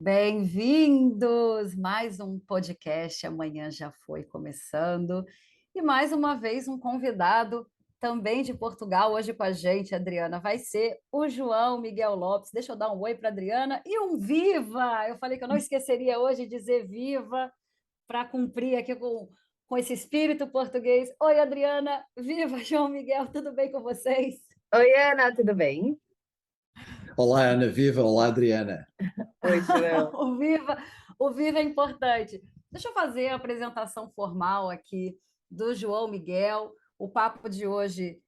Bem-vindos! Mais um podcast, amanhã já foi começando. E mais uma vez um convidado também de Portugal, hoje com a gente, Adriana, vai ser o João Miguel Lopes. Deixa eu dar um oi para a Adriana e um viva! Eu falei que eu não esqueceria hoje de dizer viva para cumprir aqui com esse espírito português. Oi, Adriana! Viva, João Miguel! Tudo bem com vocês? Oi, Ana, tudo bem? Olá, Ana Viva, olá, Adriana. Oi, João. O Viva é importante. Deixa eu fazer a apresentação formal aqui do João Miguel. O papo de hoje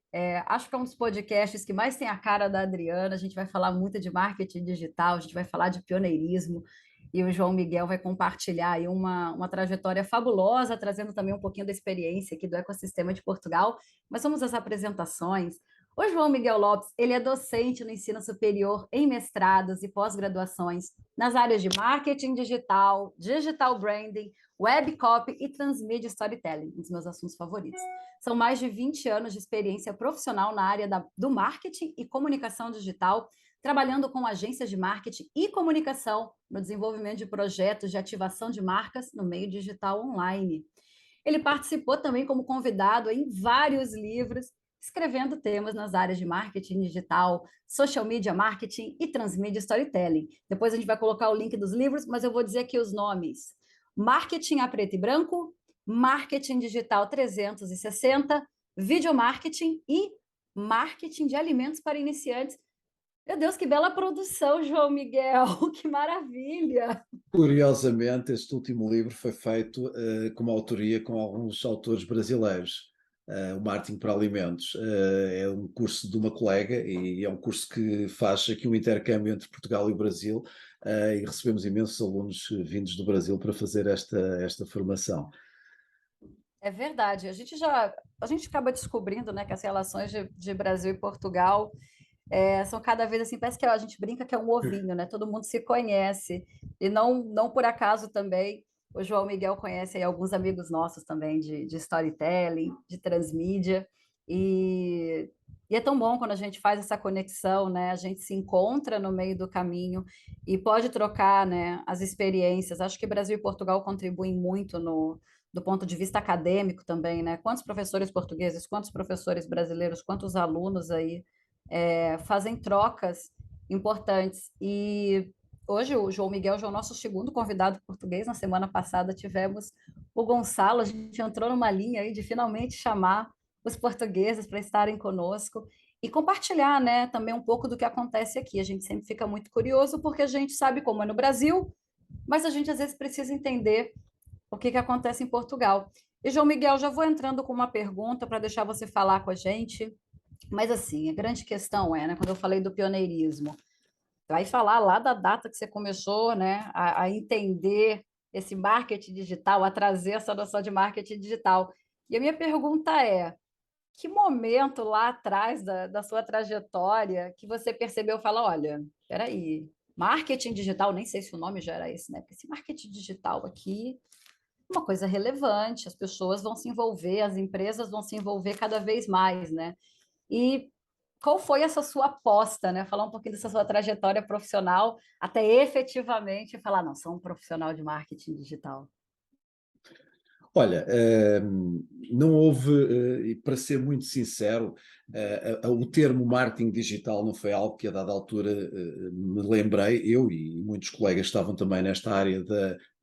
acho que é um dos podcasts que mais tem a cara da Adriana. A gente vai falar muito de marketing digital, a gente vai falar de pioneirismo, e o João Miguel vai compartilhar aí uma trajetória fabulosa, trazendo também um pouquinho da experiência aqui do ecossistema de Portugal. Mas vamos às apresentações. O João Miguel Lopes, ele é docente no ensino superior em mestrados e pós-graduações nas áreas de marketing digital, digital branding, web copy e transmídia storytelling, um dos meus assuntos favoritos. São mais de 20 anos de experiência profissional na área do marketing e comunicação digital, trabalhando com agências de marketing e comunicação no desenvolvimento de projetos de ativação de marcas no meio digital online. Ele participou também como convidado em vários livros, escrevendo temas nas áreas de marketing digital, social media marketing e transmídia storytelling. Depois a gente vai colocar o link dos livros, mas eu vou dizer aqui os nomes: Marketing a Preto e Branco, Marketing Digital 360, Video Marketing e Marketing de Alimentos para Iniciantes. Meu Deus, que bela produção, João Miguel! Que maravilha! Curiosamente, este último livro foi feito com uma autoria com alguns autores brasileiros. O Marketing para Alimentos é um curso de uma colega e é um curso que faz aqui um intercâmbio entre Portugal e o Brasil, e recebemos imensos alunos vindos do Brasil para fazer esta formação. É verdade. A gente acaba descobrindo, né, que as relações de Brasil e Portugal são cada vez assim, parece que a gente brinca que é um ovinho, né? Todo mundo se conhece. E não por acaso também o João Miguel conhece aí alguns amigos nossos também de storytelling, de transmídia. E, e é tão bom quando a gente faz essa conexão, né? A gente se encontra no meio do caminho e pode trocar, né, as experiências. Acho que Brasil e Portugal contribuem muito do ponto de vista acadêmico também, né? Quantos professores portugueses, quantos professores brasileiros, quantos alunos aí fazem trocas importantes. E hoje o João Miguel já é o nosso segundo convidado português. Na semana passada tivemos o Gonçalo. A gente entrou numa linha aí de finalmente chamar os portugueses para estarem conosco e compartilhar, né, também um pouco do que acontece aqui. A gente sempre fica muito curioso porque a gente sabe como é no Brasil, mas a gente às vezes precisa entender o que acontece em Portugal. E, João Miguel, já vou entrando com uma pergunta para deixar você falar com a gente. Mas assim, a grande questão é, né, quando eu falei do pioneirismo, vai falar lá da data que você começou, né, a entender esse marketing digital, a trazer essa noção de marketing digital. E a minha pergunta é, que momento lá atrás da sua trajetória que você percebeu, fala, olha, peraí, marketing digital, nem sei se o nome já era esse, né? Porque esse marketing digital aqui é uma coisa relevante, as pessoas vão se envolver, as empresas vão se envolver cada vez mais, né? E qual foi essa sua aposta, né? Falar um pouquinho dessa sua trajetória profissional até efetivamente falar, não, sou um profissional de marketing digital. Olha, não houve, e para ser muito sincero, o termo marketing digital não foi algo que a dada altura me lembrei, eu e muitos colegas estavam também nesta área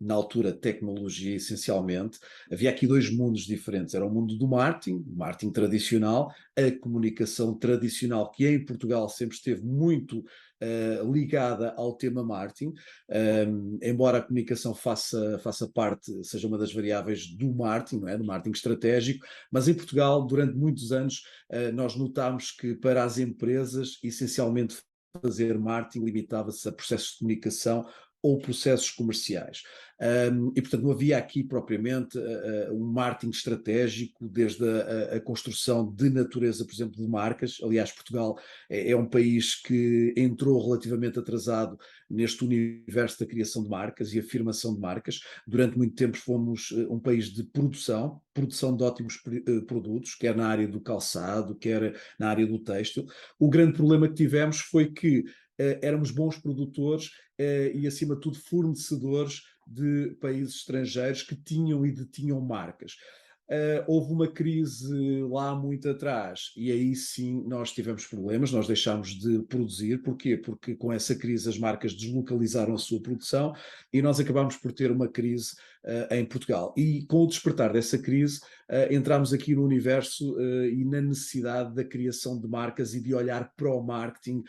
na altura, tecnologia essencialmente. Havia aqui dois mundos diferentes, era o mundo do marketing, o marketing tradicional, a comunicação tradicional, que em Portugal sempre esteve muito ligada ao tema marketing, embora a comunicação faça parte, seja uma das variáveis do marketing, não é? Do marketing estratégico, mas em Portugal, durante muitos anos, nós notámos que para as empresas, essencialmente fazer marketing limitava-se a processos de comunicação ou processos comerciais. E, portanto, não havia aqui propriamente um marketing estratégico, desde a construção de natureza, por exemplo, de marcas. Aliás, Portugal é um país que entrou relativamente atrasado neste universo da criação de marcas e afirmação de marcas. Durante muito tempo fomos um país de produção de ótimos produtos, quer na área do calçado, quer na área do têxtil. O grande problema que tivemos foi que éramos bons produtores e, acima de tudo, fornecedores de países estrangeiros que tinham e detinham marcas. Houve uma crise lá muito atrás e aí sim nós tivemos problemas, nós deixámos de produzir. Porquê? Porque com essa crise as marcas deslocalizaram a sua produção e nós acabámos por ter uma crise em Portugal. E com o despertar dessa crise entramos aqui no universo e na necessidade da criação de marcas e de olhar para o marketing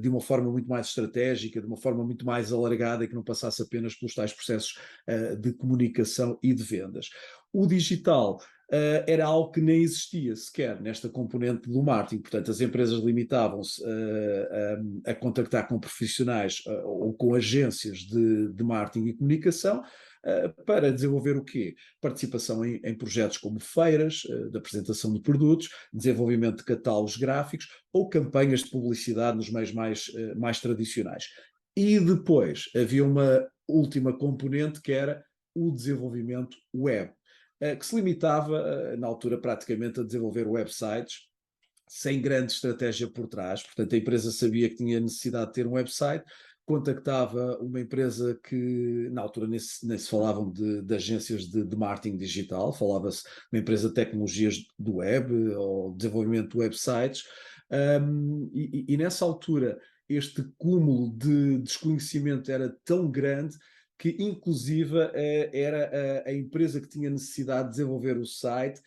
de uma forma muito mais estratégica, de uma forma muito mais alargada e que não passasse apenas pelos tais processos de comunicação e de vendas. O digital era algo que nem existia sequer nesta componente do marketing. Portanto, as empresas limitavam-se a contactar com profissionais ou com agências de marketing e comunicação para desenvolver o quê? Participação em projetos como feiras, de apresentação de produtos, desenvolvimento de catálogos gráficos ou campanhas de publicidade nos meios mais tradicionais. E depois havia uma última componente que era o desenvolvimento web, que se limitava, na altura, praticamente a desenvolver websites sem grande estratégia por trás. Portanto, a empresa sabia que tinha necessidade de ter um website, contactava uma empresa que, na altura, nem se falavam de agências de marketing digital, falava-se de uma empresa de tecnologias do web ou desenvolvimento de websites, e nessa altura este cúmulo de desconhecimento era tão grande que inclusive era a empresa que tinha necessidade de desenvolver o site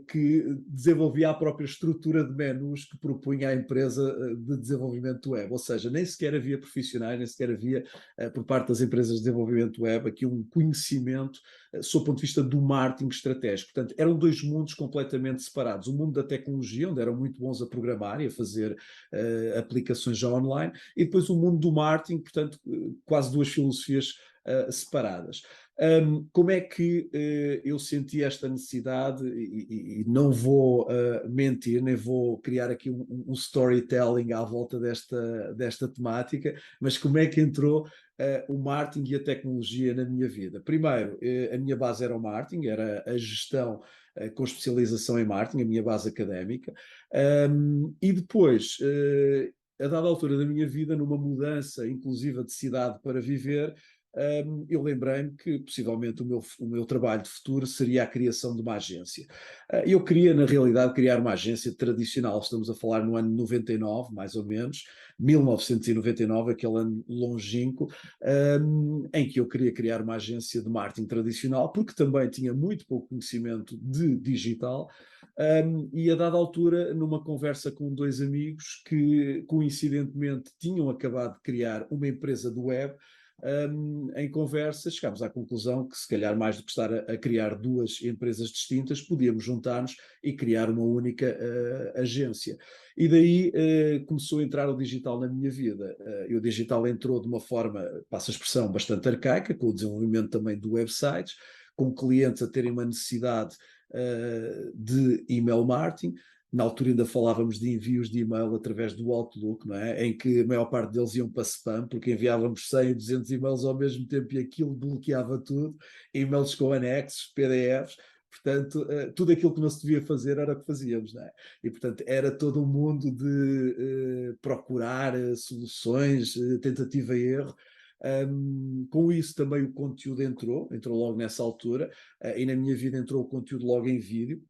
que desenvolvia a própria estrutura de menus que propunha à empresa de desenvolvimento web. Ou seja, nem sequer havia profissionais, nem sequer havia, por parte das empresas de desenvolvimento web, aqui um conhecimento sob o ponto de vista do marketing estratégico. Portanto, eram dois mundos completamente separados. O mundo da tecnologia, onde eram muito bons a programar e a fazer aplicações já online, e depois o mundo do marketing, portanto, quase duas filosofias separadas. Como é que eu senti esta necessidade, e não vou mentir, nem vou criar aqui um storytelling à volta desta temática, mas como é que entrou o marketing e a tecnologia na minha vida? Primeiro, a minha base era o marketing, era a gestão com especialização em marketing, a minha base académica, e depois, a dada altura da minha vida, numa mudança inclusiva de cidade para viver, eu lembrei-me que possivelmente o meu trabalho de futuro seria a criação de uma agência. Eu queria, na realidade, criar uma agência tradicional. Estamos a falar no ano 99, mais ou menos, 1999, aquele ano longínquo, em que eu queria criar uma agência de marketing tradicional, porque também tinha muito pouco conhecimento de digital. E a dada altura, numa conversa com dois amigos que coincidentemente tinham acabado de criar uma empresa de web, em conversa, chegámos à conclusão que, se calhar, mais do que estar a criar duas empresas distintas, podíamos juntar-nos e criar uma única agência. E daí começou a entrar o digital na minha vida. E o digital entrou de uma forma, passa a expressão, bastante arcaica, com o desenvolvimento também de websites, com clientes a terem uma necessidade de email marketing. Na altura ainda falávamos de envios de e-mail através do Outlook, não é? Em que a maior parte deles iam para spam, porque enviávamos 100, 200 e-mails ao mesmo tempo e aquilo bloqueava tudo, e-mails com anexos, PDFs. Portanto, tudo aquilo que não se devia fazer era o que fazíamos, não é? E, portanto, era todo um mundo de procurar soluções, tentativa e erro. Com isso também o conteúdo entrou logo nessa altura, e na minha vida entrou o conteúdo logo em vídeo.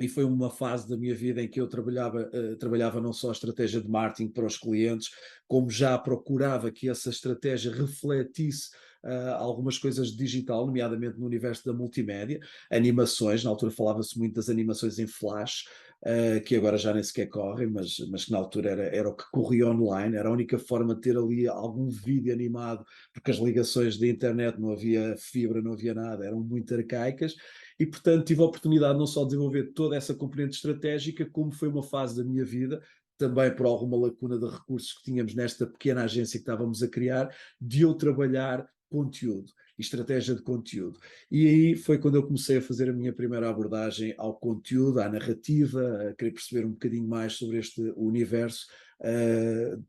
E foi uma fase da minha vida em que eu trabalhava não só a estratégia de marketing para os clientes, como já procurava que essa estratégia refletisse algumas coisas de digital, nomeadamente no universo da multimédia, animações. Na altura falava-se muito das animações em flash, que agora já nem sequer correm, mas que na altura era o que corria online, era a única forma de ter ali algum vídeo animado, porque as ligações da internet, não havia fibra, não havia nada, eram muito arcaicas. E, portanto, tive a oportunidade não só de desenvolver toda essa componente estratégica, como foi uma fase da minha vida, também por alguma lacuna de recursos que tínhamos nesta pequena agência que estávamos a criar, de eu trabalhar conteúdo, estratégia de conteúdo. E aí foi quando eu comecei a fazer a minha primeira abordagem ao conteúdo, à narrativa, a querer perceber um bocadinho mais sobre este universo,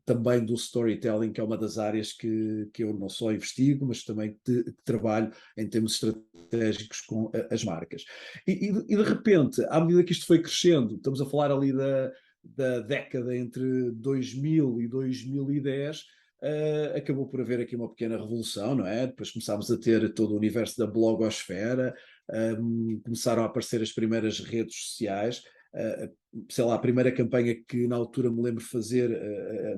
também do storytelling, que é uma das áreas que eu não só investigo, mas também trabalho em termos estratégicos com as marcas. E de repente, à medida que isto foi crescendo, estamos a falar ali da década entre 2000 e 2010, acabou por haver aqui uma pequena revolução, não é? Depois começámos a ter todo o universo da blogosfera, começaram a aparecer as primeiras redes sociais. Sei lá, a primeira campanha que na altura me lembro fazer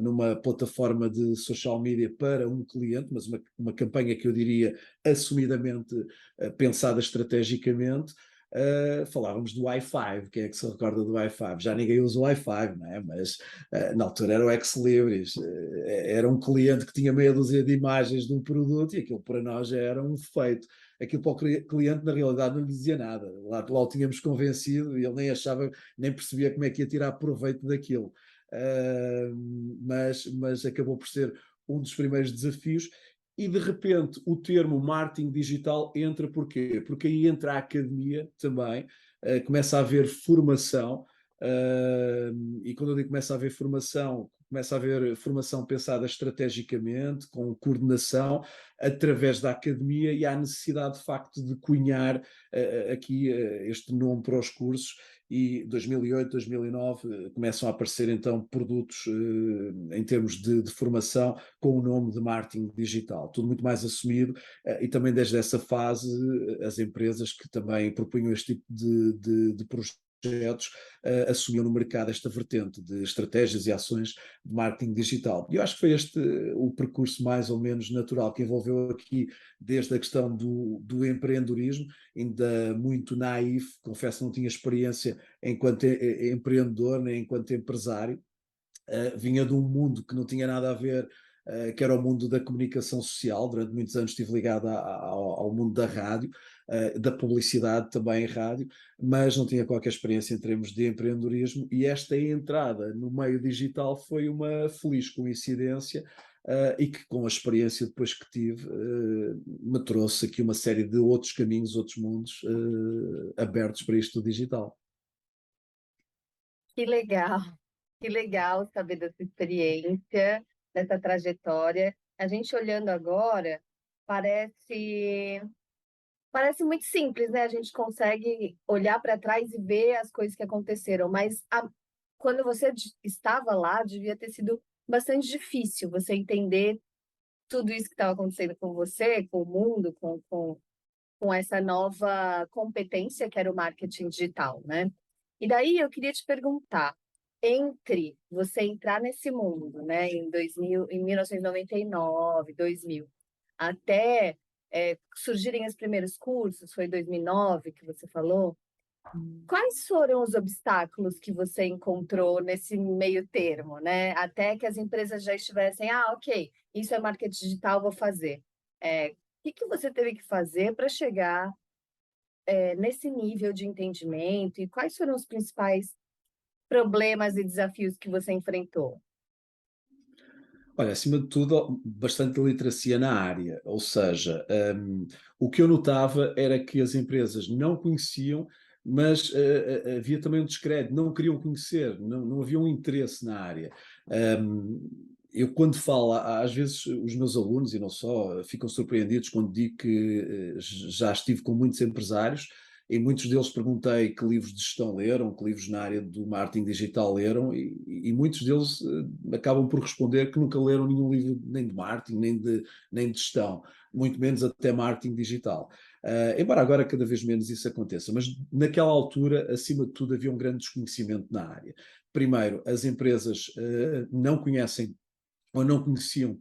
numa plataforma de social media para um cliente, mas uma campanha que eu diria assumidamente pensada estrategicamente. Falávamos do Wi-Fi. Quem é que se recorda do Wi-Fi? Já ninguém usa o Wi-Fi, não é? Mas na altura era o Ex-Libris. Era um cliente que tinha meia dúzia de imagens de um produto e aquilo para nós já era um feito. Aquilo para o cliente na realidade não lhe dizia nada. Lá o tínhamos convencido e ele nem achava, nem percebia como é que ia tirar proveito daquilo. Mas acabou por ser um dos primeiros desafios. E de repente o termo marketing digital entra porquê? Porque aí entra a academia também, começa a haver formação, e quando eu digo começa a haver formação, começa a haver formação pensada estrategicamente, com coordenação, através da academia, e há necessidade de facto de cunhar aqui este nome para os cursos. E 2008, 2009 começam a aparecer então produtos em termos de formação com o nome de marketing digital, tudo muito mais assumido, e também desde essa fase as empresas que também propunham este tipo de projetos assumiam no mercado esta vertente de estratégias e ações de marketing digital. E eu acho que foi este o percurso mais ou menos natural que envolveu aqui desde a questão do empreendedorismo, ainda muito naif, confesso que não tinha experiência enquanto empreendedor nem enquanto empresário. Vinha de um mundo que não tinha nada a ver, que era o mundo da comunicação social. Durante muitos anos estive ligado ao mundo da rádio, da publicidade também em rádio, mas não tinha qualquer experiência em termos de empreendedorismo, e esta entrada no meio digital foi uma feliz coincidência, e que com a experiência depois que tive, me trouxe aqui uma série de outros caminhos, outros mundos abertos para isto digital. Que legal, que legal saber dessa experiência, dessa trajetória. A gente olhando agora, parece parece muito simples, né? A gente consegue olhar para trás e ver as coisas que aconteceram, mas quando você estava lá, devia ter sido bastante difícil você entender tudo isso que estava acontecendo com você, com o mundo, com essa nova competência que era o marketing digital, né? E daí eu queria te perguntar, entre você entrar nesse mundo, né, em 2000, em 1999, 2000, até surgirem os primeiros cursos, foi 2009 que você falou, quais foram os obstáculos que você encontrou nesse meio termo, né? Até que as empresas já estivessem, ok, isso é marketing digital, vou fazer. O que você teve que fazer para chegar nesse nível de entendimento, e quais foram os principais problemas e desafios que você enfrentou? Olha, acima de tudo, bastante literacia na área, ou seja, o que eu notava era que as empresas não conheciam, mas havia também um descrédito, não queriam conhecer, não havia um interesse na área. Eu, quando falo, às vezes os meus alunos, e não só, ficam surpreendidos quando digo que já estive com muitos empresários. Em muitos deles perguntei que livros de gestão leram, que livros na área do marketing digital leram, e muitos deles acabam por responder que nunca leram nenhum livro nem de marketing, nem de gestão, muito menos até marketing digital. Embora agora cada vez menos isso aconteça, mas naquela altura, acima de tudo, havia um grande desconhecimento na área. Primeiro, as empresas não conhecem ou não conheciam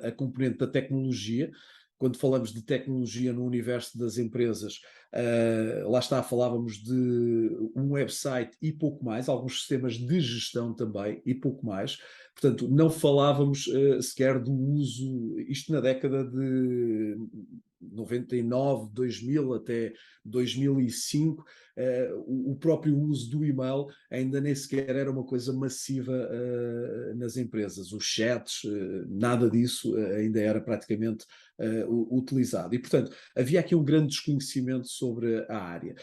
a componente da tecnologia. Quando falamos de tecnologia no universo das empresas, lá está, falávamos de um website e pouco mais, alguns sistemas de gestão também e pouco mais. Portanto, não falávamos sequer do uso, isto na década de 99, 2000 até 2005, o próprio uso do e-mail ainda nem sequer era uma coisa massiva nas empresas. Os chats, nada disso ainda era praticamente utilizado. E, portanto, havia aqui um grande desconhecimento sobre a área.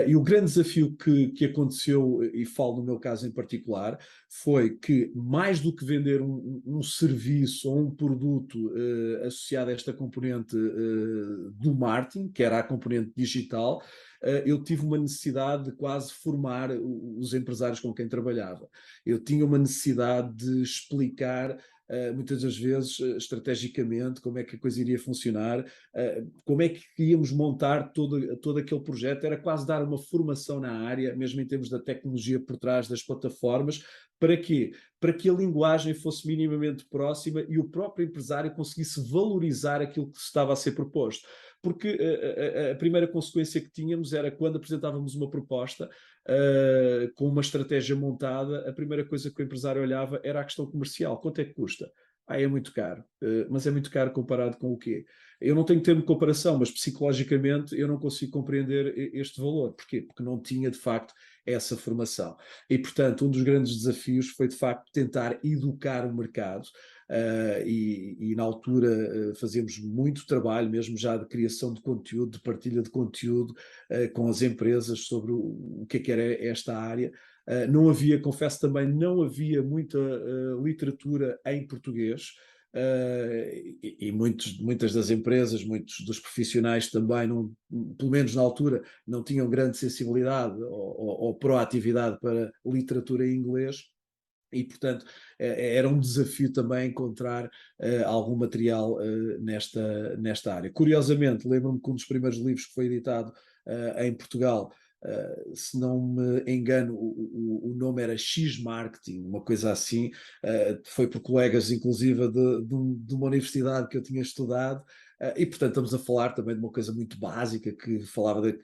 E o grande desafio que aconteceu, e falo no meu caso em particular, foi que, mais do que vender um serviço ou um produto associado a esta componente do marketing, que era a componente digital, eu tive uma necessidade de quase formar os empresários com quem trabalhava. Eu tinha uma necessidade de explicar muitas das vezes, estrategicamente, como é que a coisa iria funcionar, como é que íamos montar todo aquele projeto. Era quase dar uma formação na área, mesmo em termos da tecnologia por trás das plataformas. Para quê? Para que a linguagem fosse minimamente próxima e o próprio empresário conseguisse valorizar aquilo que estava a ser proposto. Porque a primeira consequência que tínhamos era quando apresentávamos uma proposta com uma estratégia montada, a primeira coisa que o empresário olhava era a questão comercial. Quanto é que custa? É muito caro. Mas é muito caro comparado com o quê? Eu não tenho termo de comparação, mas psicologicamente eu não consigo compreender este valor. Porquê? Porque não tinha, de facto, essa formação. E, portanto, um dos grandes desafios foi, de facto, tentar educar o mercado. E na altura fazíamos muito trabalho, mesmo já de criação de conteúdo, de partilha de conteúdo com as empresas sobre o que era esta área. Não havia, confesso também, não havia muita literatura em português. E muitas das empresas, muitos dos profissionais também, não, pelo menos na altura, não tinham grande sensibilidade ou proatividade para literatura em inglês. E, portanto, era um desafio também encontrar algum material nesta área. Curiosamente, lembro-me que um dos primeiros livros que foi editado em Portugal, se não me engano, o nome era X-Marketing, uma coisa assim, foi por colegas, inclusive, de uma universidade que eu tinha estudado, e, portanto, estamos a falar também de uma coisa muito básica, que falava de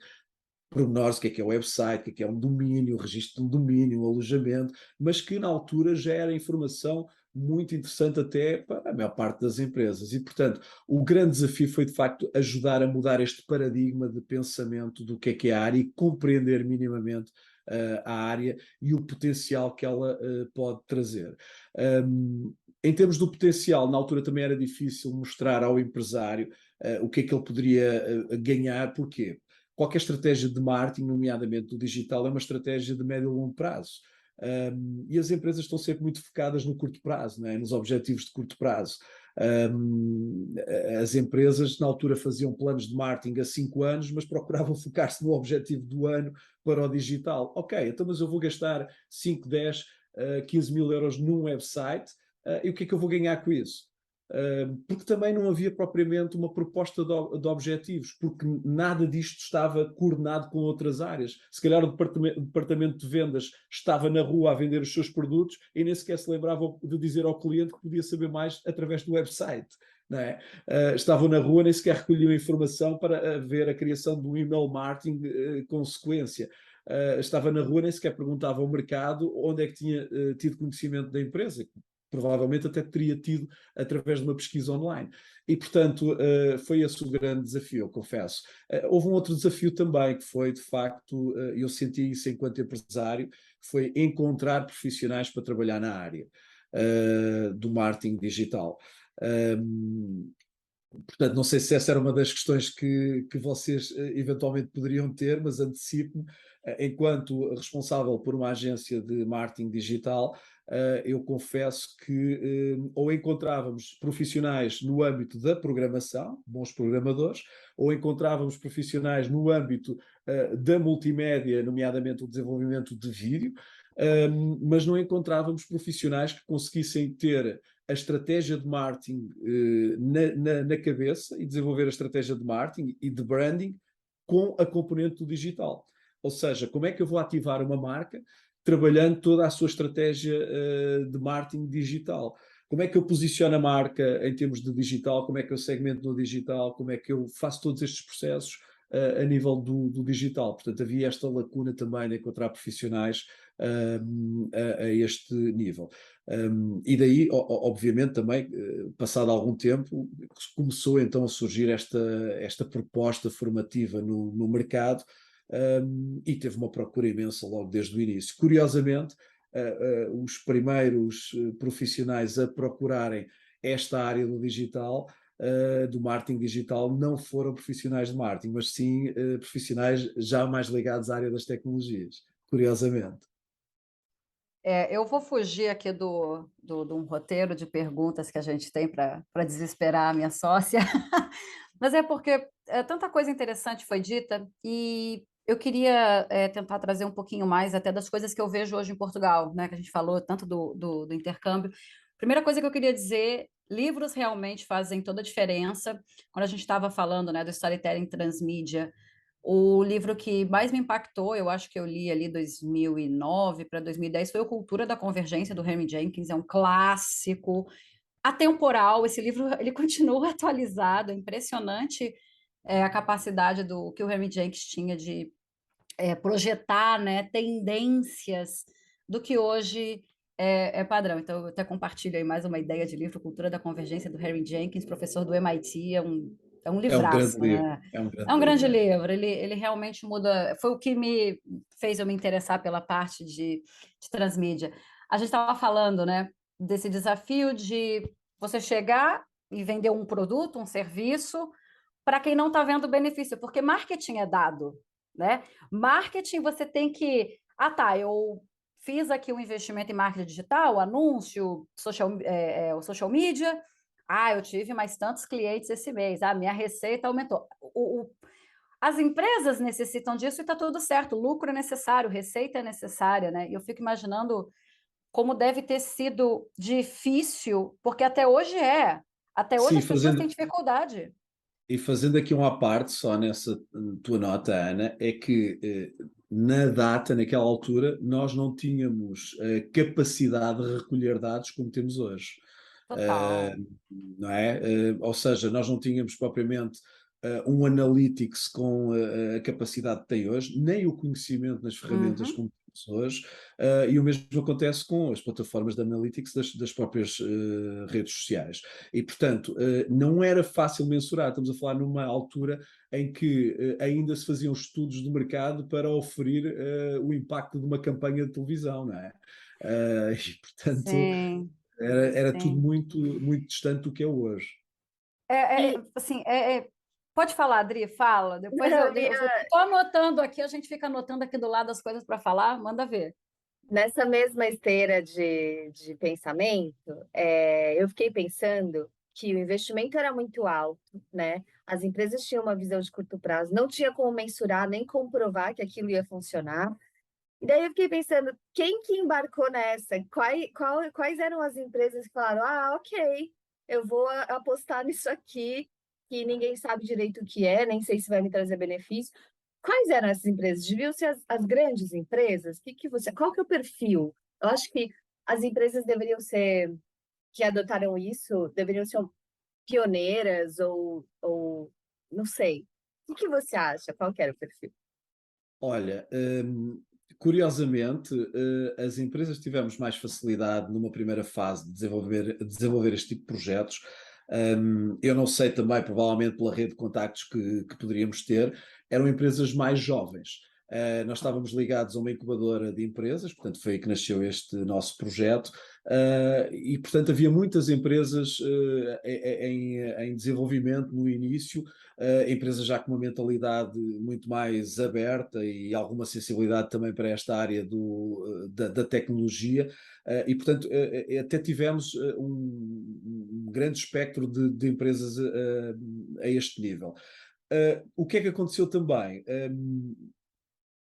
pormenores, o que é website, o que é um domínio, o registro de um domínio, um alojamento, mas que na altura já era informação muito interessante até para a maior parte das empresas. E, portanto, o grande desafio foi, de facto, ajudar a mudar este paradigma de pensamento do que é a área e compreender minimamente a área e o potencial que ela pode trazer. Em termos do potencial, na altura também era difícil mostrar ao empresário o que é que ele poderia ganhar. Porquê? Qualquer estratégia de marketing, nomeadamente do digital, é uma estratégia de médio e longo prazo. E as empresas estão sempre muito focadas no curto prazo, né? Nos objetivos de curto prazo. As empresas, na altura, faziam planos de marketing a 5 anos, mas procuravam focar-se no objetivo do ano para o digital. Ok, então, mas eu vou gastar 5, 10, 15 mil euros num website, e o que é que eu vou ganhar com isso? Porque também não havia propriamente uma proposta de objetivos, porque nada disto estava coordenado com outras áreas. Se calhar o departamento de vendas estava na rua a vender os seus produtos e nem sequer se lembrava de dizer ao cliente que podia saber mais através do website. Não é? Estavam na rua, nem sequer recolhiam informação para ver a criação de um email marketing consequência. Estava na rua, nem sequer perguntava ao mercado onde é que tinha tido conhecimento da empresa. Provavelmente até teria tido através de uma pesquisa online. E, portanto, foi esse o grande desafio, eu confesso. Houve um outro desafio também, que foi, de facto, eu senti isso enquanto empresário, que foi encontrar profissionais para trabalhar na área do marketing digital. Portanto, não sei se essa era uma das questões que vocês eventualmente poderiam ter, mas antecipo-me, enquanto responsável por uma agência de marketing digital, eu confesso que ou encontrávamos profissionais no âmbito da programação, bons programadores, ou encontrávamos profissionais no âmbito da multimédia, nomeadamente o desenvolvimento de vídeo, mas não encontrávamos profissionais que conseguissem ter a estratégia de marketing na cabeça e desenvolver a estratégia de marketing e de branding com a componente do digital. Ou seja, como é que eu vou ativar uma marca trabalhando toda a sua estratégia de marketing digital? Como é que eu posiciono a marca em termos de digital? Como é que eu segmento no digital? Como é que eu faço todos estes processos a nível do digital? Portanto, havia esta lacuna também de encontrar profissionais a este nível. E daí, obviamente, também, passado algum tempo, começou então a surgir esta proposta formativa no mercado, e teve uma procura imensa logo desde o início. Curiosamente, os primeiros profissionais a procurarem esta área do digital, do marketing digital, não foram profissionais de marketing, mas sim profissionais já mais ligados à área das tecnologias, curiosamente. Eu vou fugir aqui de um roteiro de perguntas que a gente tem para desesperar a minha sócia, mas é porque tanta coisa interessante foi dita e eu queria tentar trazer um pouquinho mais até das coisas que eu vejo hoje em Portugal, né? Que a gente falou tanto do intercâmbio. Primeira coisa que eu queria dizer, livros realmente fazem toda a diferença. Quando a gente estava falando, né, do storytelling transmídia, o livro que mais me impactou, eu acho que eu li ali 2009 para 2010, foi O Cultura da Convergência, do Henry Jenkins. É um clássico, atemporal. Esse livro ele continua atualizado, é impressionante a capacidade do que o Henry Jenkins tinha de projetar, né, tendências do que hoje é padrão. Então, eu até compartilho aí mais uma ideia de livro, Cultura da Convergência, do Henry Jenkins, professor do MIT. É um É um grande livraço, livro, né? é um É grande um grande livro. É. livro, ele realmente muda. Foi o que me fez eu me interessar pela parte de transmídia. A gente estava falando, né, desse desafio de você chegar e vender um produto, um serviço, para quem não está vendo o benefício, porque marketing é dado, né? Marketing você tem que. Ah, tá, eu fiz aqui um investimento em marketing digital, anúncio, o social media. Ah, eu tive mais tantos clientes esse mês. Ah, minha receita aumentou. As empresas necessitam disso e está tudo certo. Lucro é necessário, receita é necessária, né? E eu fico imaginando como deve ter sido difícil, porque até hoje é. Até hoje Sim, as pessoas têm dificuldade. fazendo aqui uma parte só nessa tua nota, Ana, é que na data, naquela altura, nós não tínhamos capacidade de recolher dados como temos hoje. Total. Não é? Ou seja, nós não tínhamos propriamente um analytics com a capacidade que tem hoje, nem o conhecimento nas ferramentas Uhum. como temos hoje, e o mesmo acontece com as plataformas de analytics das próprias redes sociais. E, portanto, não era fácil mensurar. Estamos a falar numa altura em que ainda se faziam estudos de mercado para oferir o impacto de uma campanha de televisão, não é? E, portanto, Sim, era tudo sim. muito, muito distante do que é hoje. E Assim, pode falar, Adri, fala. Depois não, eu tô anotando aqui, a gente fica anotando aqui do lado as coisas para falar, manda ver. nessa mesma esteira de pensamento, eu fiquei pensando que o investimento era muito alto, né? As empresas tinham uma visão de curto prazo, não tinha como mensurar nem comprovar que aquilo ia funcionar. E daí eu fiquei pensando, quem que embarcou nessa? Quais eram as empresas que falaram, ah, ok, eu vou apostar nisso aqui, que ninguém sabe direito o que é, nem sei se vai me trazer benefício. Quais eram essas empresas? Deviam ser as grandes empresas? Qual que é o perfil? Eu acho que as empresas deveriam ser, que adotaram isso, deveriam ser pioneiras ou não sei. O que você acha? Qual que era o perfil? Olha, curiosamente, as empresas tivemos mais facilidade numa primeira fase de desenvolver este tipo de projetos. Eu não sei também, provavelmente pela rede de contactos que poderíamos ter, eram empresas mais jovens. Nós estávamos ligados a uma incubadora de empresas, portanto foi aí que nasceu este nosso projeto, e portanto havia muitas empresas em desenvolvimento no início, empresas já com uma mentalidade muito mais aberta e alguma sensibilidade também para esta área da tecnologia, e portanto até tivemos um grande espectro de empresas a este nível. O que é que aconteceu também?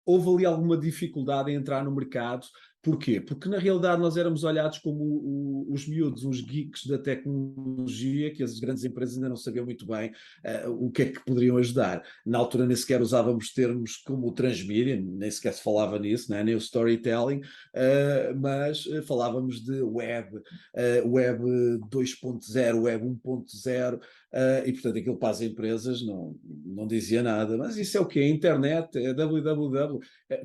Houve ali alguma dificuldade em entrar no mercado. Porquê? Porque na realidade nós éramos olhados como os miúdos, os geeks da tecnologia, que as grandes empresas ainda não sabiam muito bem o que é que poderiam ajudar. Na altura nem sequer usávamos termos como o transmídia, nem sequer se falava nisso, né? Nem o storytelling, mas falávamos de web 2.0, web 1.0, e portanto aquilo para as empresas não dizia nada. Mas isso é o quê? A internet, é www.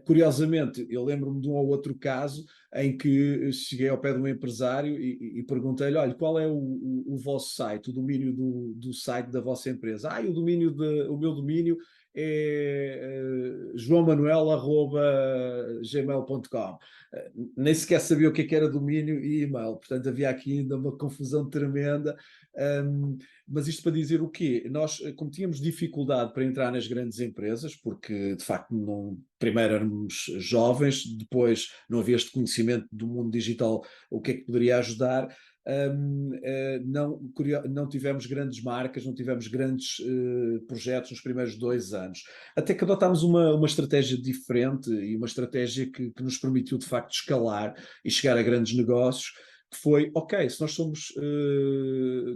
Curiosamente, eu lembro-me de um ou outro caso em que cheguei ao pé de um empresário e perguntei-lhe: olha, qual é o vosso site, o domínio do site da vossa empresa? O meu domínio é joãomanuel@gmail.com. Nem sequer sabia o que era domínio e e-mail, portanto havia aqui ainda uma confusão tremenda, Mas isto para dizer o quê? Nós, como tínhamos dificuldade para entrar nas grandes empresas, porque de facto primeiro éramos jovens, depois não havia este conhecimento do mundo digital, o que é que poderia ajudar, não tivemos grandes marcas, não tivemos grandes projetos nos primeiros 2 anos. Até que adotámos uma estratégia diferente e uma estratégia que nos permitiu de facto escalar e chegar a grandes negócios, que foi, ok, se nós somos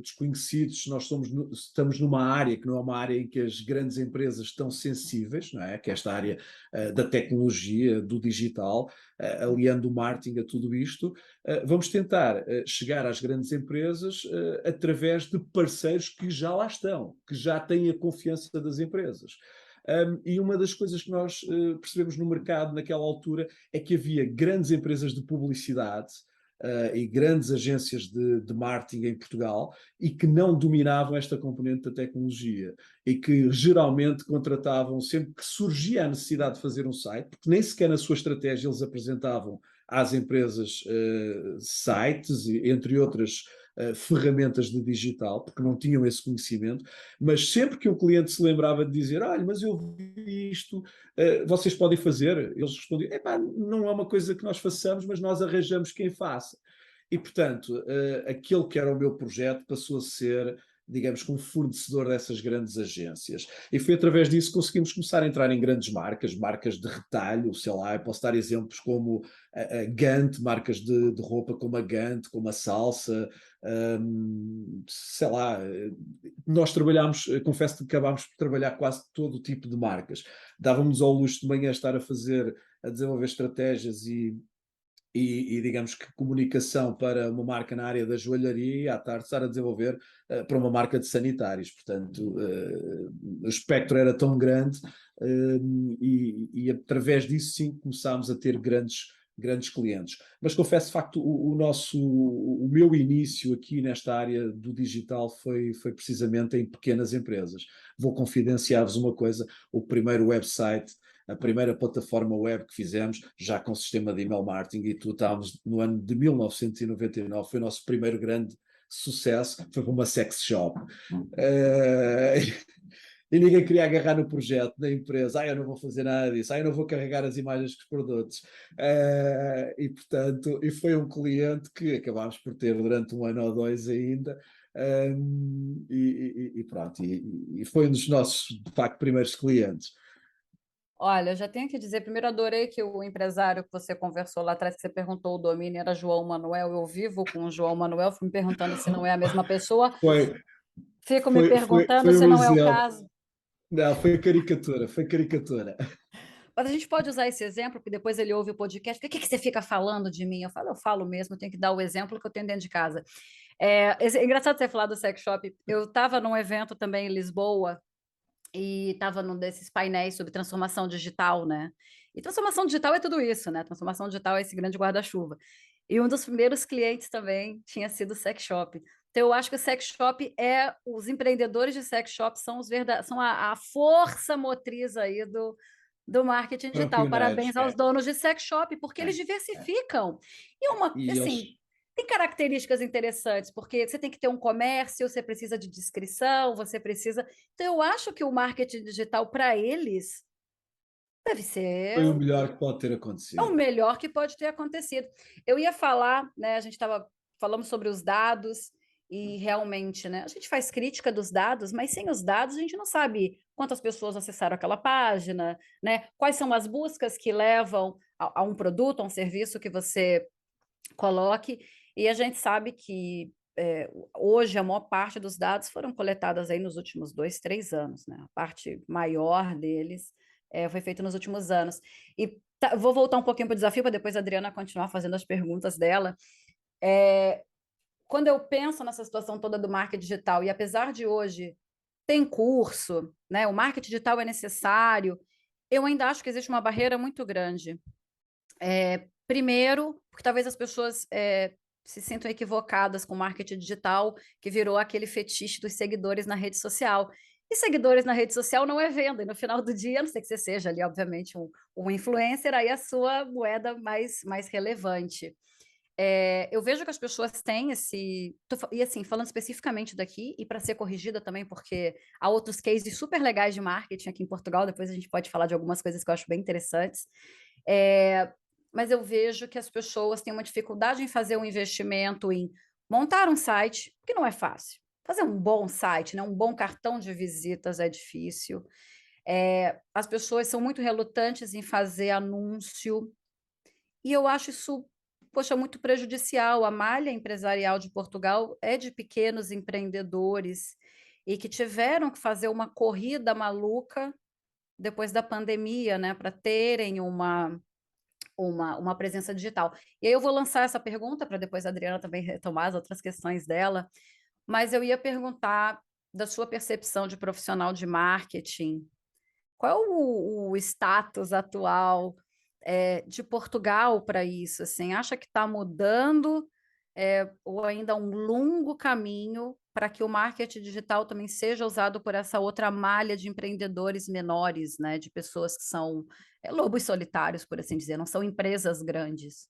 desconhecidos, se nós estamos numa área que não é uma área em que as grandes empresas estão sensíveis, não é? Que é esta área da tecnologia, do digital, aliando o marketing a tudo isto, vamos tentar chegar às grandes empresas através de parceiros que já lá estão, que já têm a confiança das empresas. E uma das coisas que nós percebemos no mercado naquela altura é que havia grandes empresas de publicidade e grandes agências de marketing em Portugal e que não dominavam esta componente da tecnologia e que geralmente contratavam sempre que surgia a necessidade de fazer um site, porque nem sequer na sua estratégia eles apresentavam às empresas sites, entre outras ferramentas de digital, porque não tinham esse conhecimento, mas sempre que o cliente se lembrava de dizer, olha, mas eu vi isto, vocês podem fazer? Eles respondiam, não é uma coisa que nós façamos, mas nós arranjamos quem faça. E, portanto, aquele que era o meu projeto passou a ser, digamos, como fornecedor dessas grandes agências. E foi através disso que conseguimos começar a entrar em grandes marcas de retalho, sei lá, eu posso dar exemplos como a Gant, marcas de roupa como a Gant, como a Salsa, sei lá, nós trabalhámos, confesso que acabámos por trabalhar quase todo o tipo de marcas. Dávamos ao luxo de manhã estar a desenvolver estratégias e digamos que comunicação para uma marca na área da joalharia e à tarde estar a desenvolver para uma marca de sanitários. Portanto, o espectro era tão grande e através disso sim começámos a ter grandes clientes. Mas confesso, de facto, o meu início aqui nesta área do digital foi precisamente em pequenas empresas. Vou confidenciar-vos uma coisa, o primeiro website, a primeira plataforma web que fizemos, já com sistema de email marketing e tudo, estávamos no ano de 1999, foi o nosso primeiro grande sucesso, foi para uma sex shop. E ninguém queria agarrar no projeto da empresa. Eu não vou fazer nada disso. Eu não vou carregar as imagens com os produtos. E, portanto, foi um cliente que acabámos por ter durante 1 ano ou 2 ainda. E pronto. E foi um dos nossos, de facto, primeiros clientes. Olha, eu já tenho que dizer, primeiro adorei que o empresário que você conversou lá atrás, que você perguntou o domínio, era João Manuel. Eu vivo com o João Manuel, fui me perguntando se não é a mesma pessoa. Foi, Fico me foi, foi, perguntando foi se um não é o exemplo. caso. Não, foi caricatura, foi caricatura. Mas a gente pode usar esse exemplo, porque depois ele ouve o podcast. O que que você fica falando de mim? Eu falo mesmo, eu tenho que dar o exemplo que eu tenho dentro de casa. É engraçado você falar do sex shop. Eu estava num evento também em Lisboa e estava num desses painéis sobre transformação digital, né? E transformação digital é tudo isso, né? Transformação digital é esse grande guarda-chuva. E um dos primeiros clientes também tinha sido o sex shop. Então, eu acho que o sex shop os empreendedores de sex shop são a força motriz aí do marketing Foram digital. pioneiros. Parabéns aos donos de sex shop, porque eles É. diversificam. E Assim, eles, tem características interessantes, porque você tem que ter um comércio, você precisa de descrição, você precisa. Então, eu acho que o marketing digital, para eles, deve foi ser o melhor que pode ter o acontecido. melhor que pode ter acontecido. Eu ia falar, né? Falamos sobre os dados. E realmente, né? A gente faz crítica dos dados, mas sem os dados a gente não sabe quantas pessoas acessaram aquela página, né? Quais são as buscas que levam a um produto, a um serviço que você coloque. E a gente sabe que hoje a maior parte dos dados foram coletadas aí nos últimos 2, 3 anos, né? A parte maior deles foi feita nos últimos anos. E vou voltar um pouquinho para o desafio, para depois a Adriana continuar fazendo as perguntas dela. Quando eu penso nessa situação toda do marketing digital, e apesar de hoje tem curso, né? O marketing digital é necessário, eu ainda acho que existe uma barreira muito grande. Primeiro, porque talvez as pessoas se sintam equivocadas com o marketing digital, que virou aquele fetiche dos seguidores na rede social. E seguidores na rede social não é venda, e no final do dia, a não sei que você seja ali, obviamente, um influencer, aí a sua moeda mais relevante. Eu vejo que as pessoas têm e assim, falando especificamente daqui, e para ser corrigida também, porque há outros cases super legais de marketing aqui em Portugal, depois a gente pode falar de algumas coisas que eu acho bem interessantes. É, mas eu vejo que as pessoas têm uma dificuldade em fazer um investimento em montar um site, que não é fácil. Fazer um bom site, né? Um bom cartão de visitas é difícil. As pessoas são muito relutantes em fazer anúncio, e eu acho isso, poxa, muito prejudicial. A malha empresarial de Portugal é de pequenos empreendedores e que tiveram que fazer uma corrida maluca depois da pandemia, né, para terem uma presença digital. E aí eu vou lançar essa pergunta para depois a Adriana também retomar as outras questões dela, mas eu ia perguntar da sua percepção de profissional de marketing, qual é o status atual de Portugal para isso? Assim, acha que está mudando ou ainda há um longo caminho para que o marketing digital também seja usado por essa outra malha de empreendedores menores, né? De pessoas que são lobos solitários, por assim dizer, não são empresas grandes.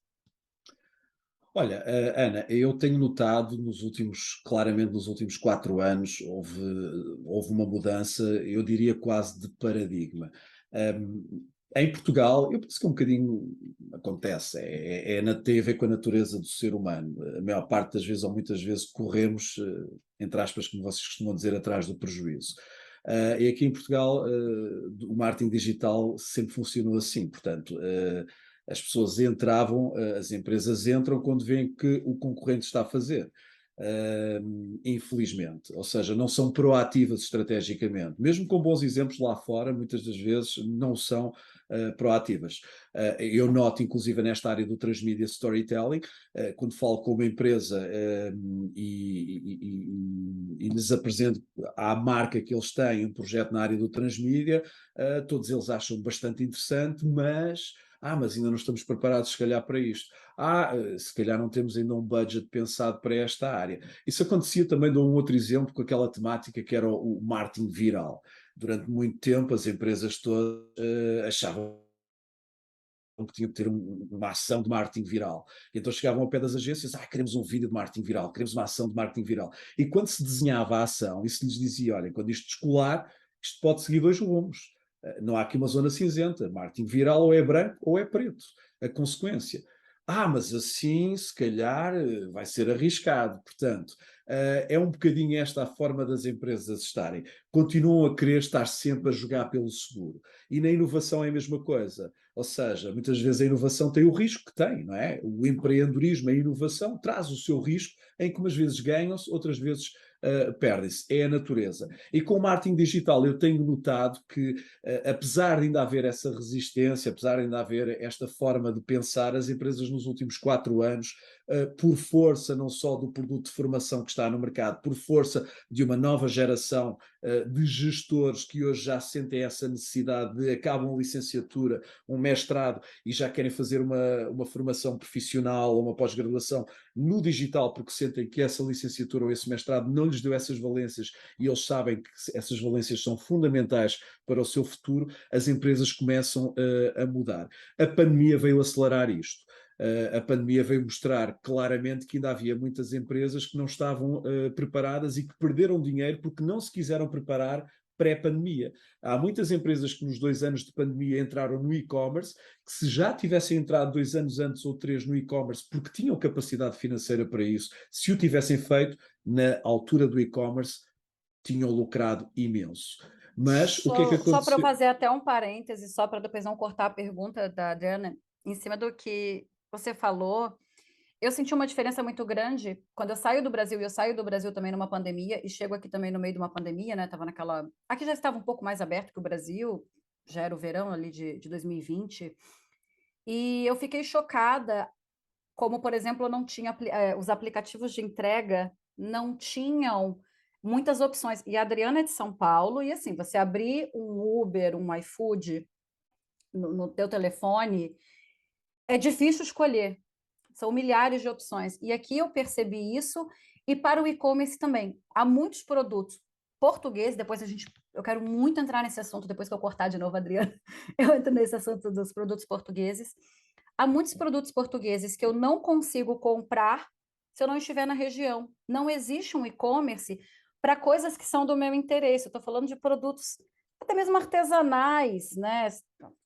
Olha, Ana, eu tenho notado claramente nos últimos 4 anos, houve uma mudança, eu diria quase de paradigma. Em Portugal, eu penso que um bocadinho acontece, tem a ver com a natureza do ser humano. A maior parte das vezes, ou muitas vezes, corremos, entre aspas, como vocês costumam dizer, atrás do prejuízo. E aqui em Portugal, o marketing digital sempre funcionou assim, portanto. As pessoas entravam, as empresas entram quando veem que o concorrente está a fazer. Infelizmente, ou seja, não são proativas estrategicamente, mesmo com bons exemplos lá fora, muitas das vezes não são proativas. Eu noto, inclusive, nesta área do transmedia storytelling, quando falo com uma empresa e lhes apresento à marca que eles têm um projeto na área do transmídia, todos eles acham bastante interessante, mas ainda não estamos preparados, se calhar, para isto. Se calhar não temos ainda um budget pensado para esta área. Isso acontecia também, dou um outro exemplo, com aquela temática que era o marketing viral. Durante muito tempo, as empresas todas achavam que tinham que ter uma ação de marketing viral. E então chegavam ao pé das agências, queremos um vídeo de marketing viral, queremos uma ação de marketing viral. E quando se desenhava a ação, e se lhes dizia, olha, quando isto descolar, isto pode seguir dois rumos. Não há aqui uma zona cinzenta. Marketing viral ou é branco ou é preto. A consequência. Mas assim, se calhar, vai ser arriscado. Portanto, é um bocadinho esta a forma das empresas estarem. Continuam a querer estar sempre a jogar pelo seguro. E na inovação é a mesma coisa. Ou seja, muitas vezes a inovação tem o risco que tem, não é? O empreendedorismo, a inovação, traz o seu risco, em que umas vezes ganham-se, outras vezes perdem-se. É a natureza. E com o marketing digital eu tenho notado que, apesar de ainda haver essa resistência, apesar de ainda haver esta forma de pensar, as empresas nos últimos 4 anos, por força não só do produto de formação que está no mercado, por força de uma nova geração de gestores que hoje já sentem essa necessidade de acabam a licenciatura, um mestrado e já querem fazer uma formação profissional ou uma pós-graduação no digital, porque sentem que essa licenciatura ou esse mestrado não lhes deu essas valências e eles sabem que essas valências são fundamentais para o seu futuro, as empresas começam a mudar. A pandemia veio acelerar isto. A pandemia veio mostrar claramente que ainda havia muitas empresas que não estavam preparadas e que perderam dinheiro porque não se quiseram preparar pré-pandemia. Há muitas empresas que nos 2 anos de pandemia entraram no e-commerce, que se já tivessem entrado 2 anos antes ou 3 no e-commerce, porque tinham capacidade financeira para isso, se o tivessem feito na altura do e-commerce, tinham lucrado imenso. Mas o que é que Só para eu aconteceu? fazer até um parêntese, só para depois não cortar a pergunta da Adriana, em cima do que você falou, eu senti uma diferença muito grande quando eu saio do Brasil, e eu saio do Brasil também numa pandemia, e chego aqui também no meio de uma pandemia, né? Tava naquela. Aqui já estava um pouco mais aberto que o Brasil, já era o verão ali de 2020, e eu fiquei chocada, como, por exemplo, eu não tinha os aplicativos de entrega não tinham muitas opções. E a Adriana é de São Paulo, e assim, você abrir um Uber, um iFood no teu telefone, é difícil escolher. São milhares de opções. E aqui eu percebi isso, e para o e-commerce também. Há muitos produtos portugueses, eu quero muito entrar nesse assunto, depois que eu cortar de novo, Adriana, eu entro nesse assunto dos produtos portugueses. há muitos produtos portugueses que eu não consigo comprar se eu não estiver na região. Não existe um e-commerce para coisas que são do meu interesse. Eu estou falando de produtos até mesmo artesanais, né?